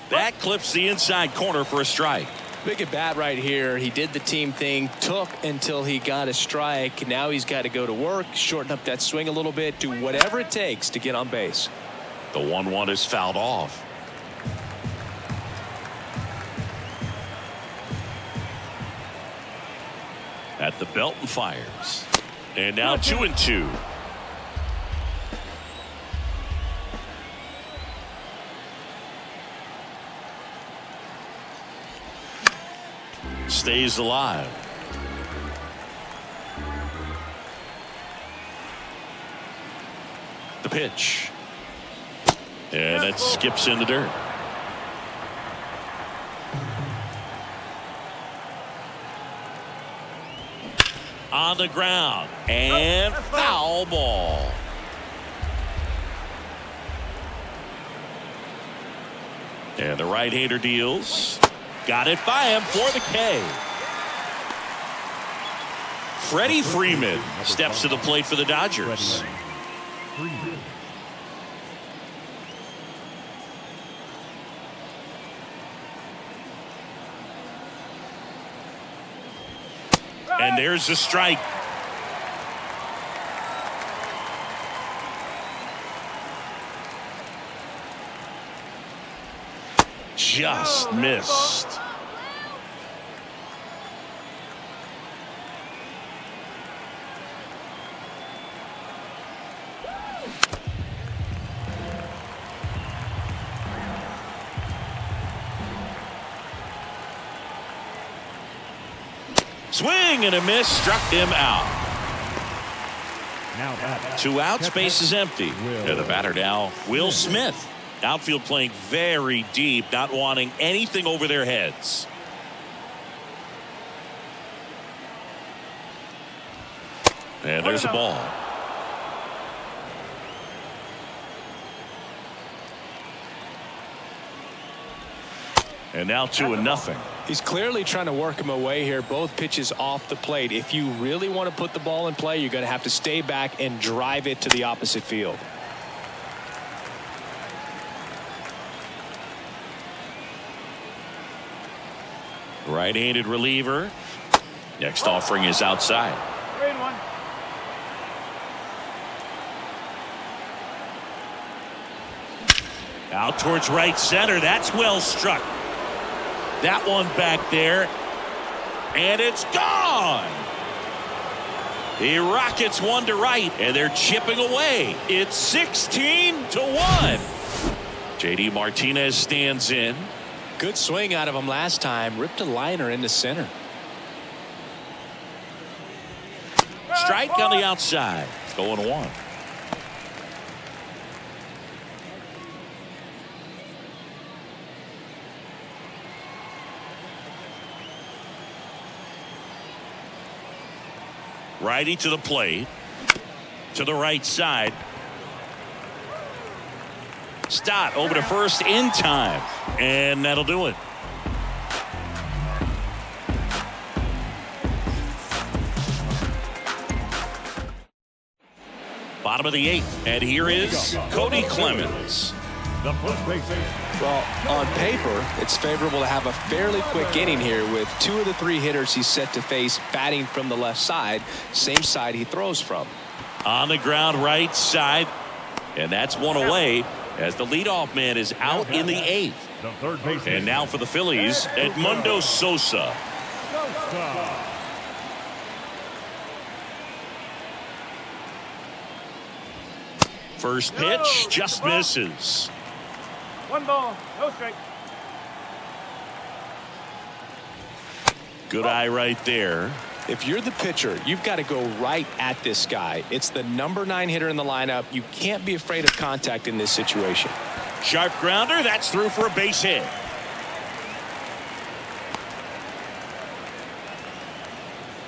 That clips the inside corner for a strike. Big at bat right here. He did the team thing, took until he got a strike. Now he's got to go to work, shorten up that swing a little bit, do whatever it takes to get on base. The 1-1 is fouled off. At the belt and fires. And now 2-2. Stays alive. The pitch. And it skips in the dirt. On the ground. And foul ball. And the right-hander deals. Got it by him for the K. Freddie Freeman steps to the plate for the Dodgers. And there's the strike. Just missed. Swing and a miss, struck him out. Now 2 outs, base is empty. And the batter now, Will Smith. Outfield playing very deep, not wanting anything over their heads. And there's a ball. And now 2-0. He's clearly trying to work him away here. Both pitches off the plate. If you really want to put the ball in play, you're going to have to stay back and drive it to the opposite field. Right-handed reliever. Next offering is outside. 3-1. Out towards right center. That's well struck. That one back there. And it's gone. He rockets one to right, and they're chipping away. It's 16-1. J.D. Martinez stands in. Good swing out of him last time. Ripped a liner into center. Strike on the outside. 0-1. Righty to the plate. To the right side. Stott over to first in time. And that'll do it. Bottom of the 8th. And here is Cody Clemens. The first baseman. Well, on paper, it's favorable to have a fairly quick inning here with 2 of the 3 hitters he's set to face batting from the left side, same side he throws from. On the ground right side, and that's one away as the leadoff man is out in the 8th. The third baseman. And now for the Phillies, Edmundo Sosa. First pitch just misses. 1 ball, no strike. Good eye right there. If you're the pitcher, you've got to go right at this guy. It's the number 9 hitter in the lineup. You can't be afraid of contact in this situation. Sharp grounder, that's through for a base hit.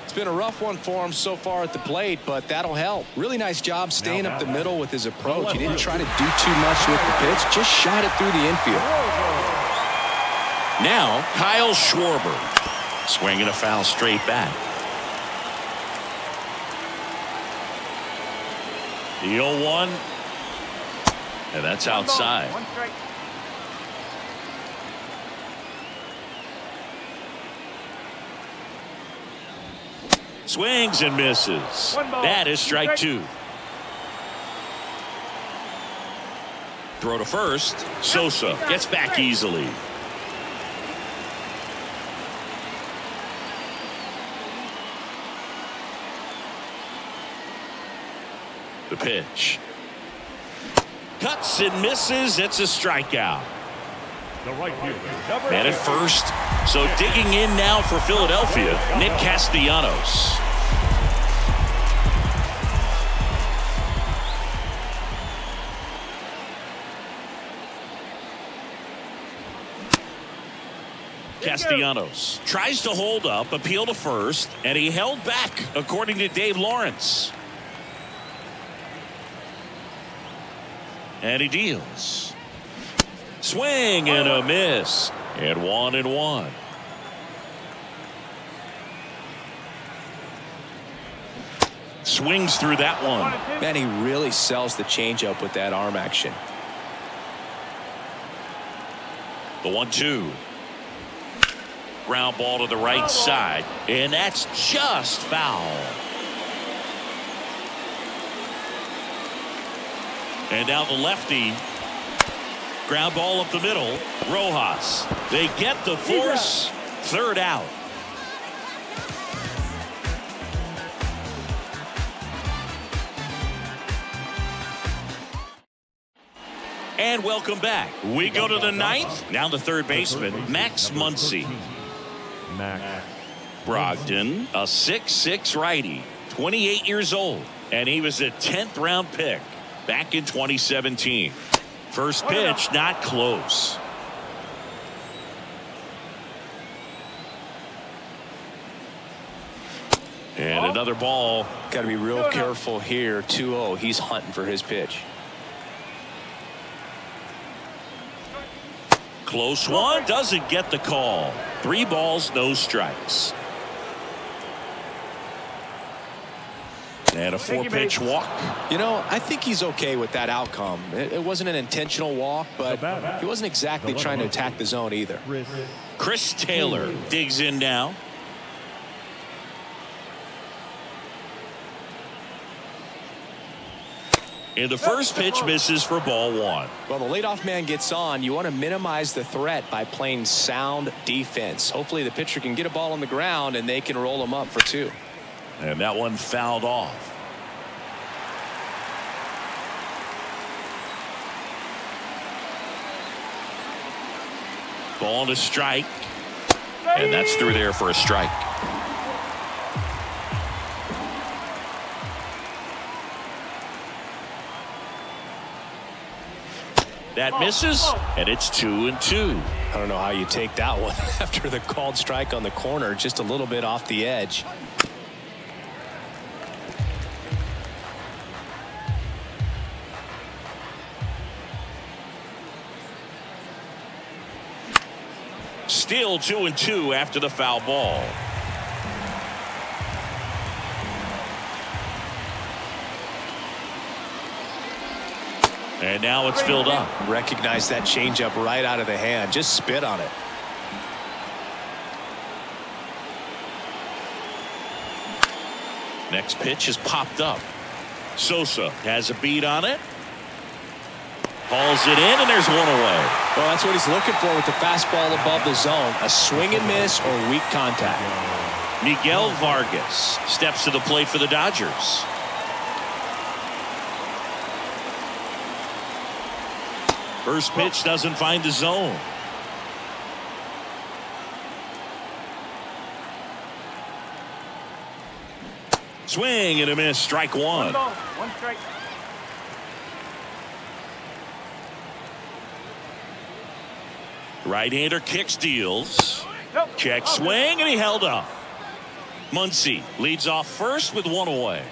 It's been a rough one for him so far at the plate, but that'll help. Really nice job staying up the middle with his approach. He didn't try to do too much with the pitch, just shot it through the infield. Now, Kyle Schwarber. Swinging a foul straight back. The 0-1. And that's outside. 1 strike. Swings and misses. That is strike 2. Throw to first. Sosa gets back easily. The pitch. Cuts and misses. It's a strikeout. The right fielder. And at first. So digging in now for Philadelphia, Nick Castellanos. Castellanos tries to hold up, appeal to first, and he held back, according to Dave Lawrence. And he deals. Swing and a miss. And 1-1. Swings through that one. Man, he really sells the changeup with that arm action. The 1-2. Ground ball to the right side, and that's just foul. And now the lefty. Ground ball up the middle. Rojas. They get the force. Third out. And welcome back. We go to the 9th. Now the third baseman, Max Muncy. Brogdon, a 6'6" righty, 28 years old, and he was a 10th round pick back in 2017. First pitch, not close. And another ball. Got to be real careful here. 2-0. He's hunting for his pitch. Close one, doesn't get the call. 3 balls, no strikes. And a 4-pitch walk. You know, I think he's okay with that outcome. It wasn't an intentional walk, but he wasn't exactly trying to attack the zone either. Chris Taylor digs in now. And the first pitch misses for ball 1. Well, the leadoff man gets on. You want to minimize the threat by playing sound defense. Hopefully the pitcher can get a ball on the ground and they can roll him up for 2. And that one fouled off. Ball to strike. And that's through there for a strike. That misses, and it's 2-2. I don't know how you take that one after the called strike on the corner, just a little bit off the edge. Still 2-2 after the foul ball. And now it's filled up. Recognize that changeup right out of the hand. Just spit on it. Next pitch is popped up. Sosa has a beat on it. Hauls it in, and there's one away. Well, that's what he's looking for with the fastball above the zone. A swing and miss or weak contact. Miguel Vargas steps to the plate for the Dodgers. First pitch doesn't find the zone. Swing and a miss, strike one. 1 ball, 1 strike. Right-hander kicks, deals. Check swing, and he held up. Muncy leads off first with 1 away.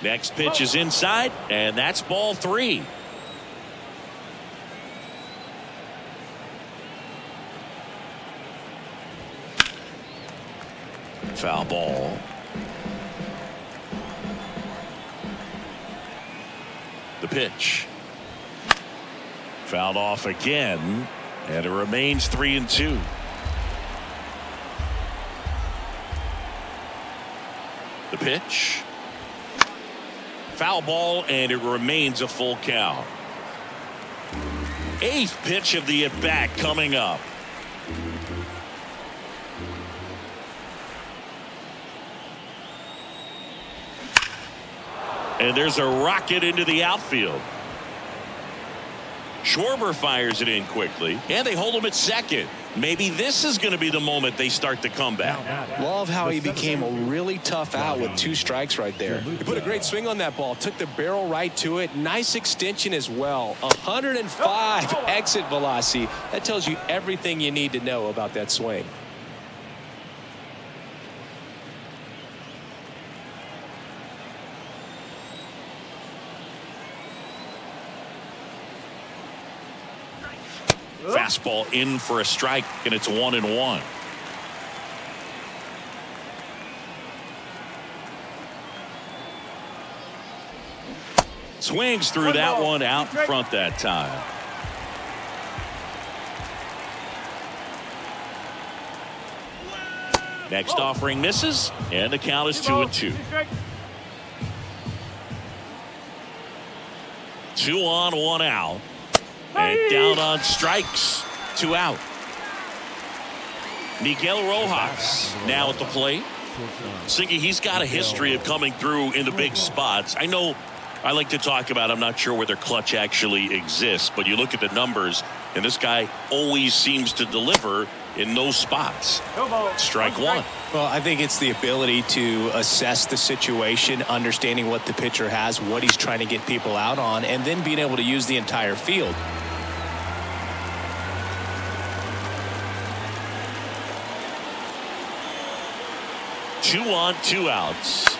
Next pitch is inside, and that's ball 3. Foul ball. The pitch. Fouled off again, and it remains 3-2. The pitch. Foul ball, and it remains a full count. 8th pitch of the at-bat coming up. And there's a rocket into the outfield. Schwarber fires it in quickly, and they hold him at second. Maybe this is going to be the moment they start the comeback. Love how he became a really tough out with 2 strikes right there. He put a great swing on that ball, took the barrel right to it. Nice extension as well. 105 exit velocity. That tells you everything you need to know about that swing. Fastball in for a strike, and it's 1-1. Swings through that one out in front that time. Next offering misses, and the count is 2-2. 2 on, 1 out. And down on strikes, 2 out. Miguel Rojas now at the plate. Siggy, he's got a history of coming through in the big spots. I know I like to talk about, I'm not sure whether clutch actually exists, but you look at the numbers, and this guy always seems to deliver in those spots. Strike 1. Well, I think it's the ability to assess the situation, understanding what the pitcher has, what he's trying to get people out on, and then being able to use the entire field. Two on, 2 outs.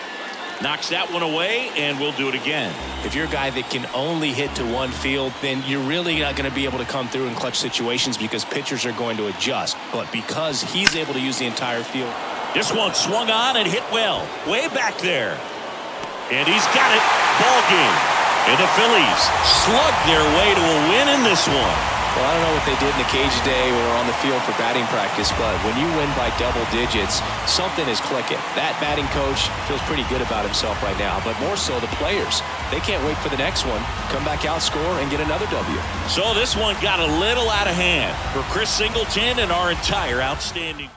Knocks that one away, and we'll do it again. If you're a guy that can only hit to one field, then you're really not going to be able to come through in clutch situations because pitchers are going to adjust. But because he's able to use the entire field. This one swung on and hit well. Way back there. And he's got it. Ball game. And the Phillies slugged their way to a win in this one. Well, I don't know what they did in the cage today or on the field for batting practice, but when you win by double digits, something is clicking. That batting coach feels pretty good about himself right now, but more so the players. They can't wait for the next one. Come back out, score, and get another W. So this one got a little out of hand for Chris Singleton and our entire outstanding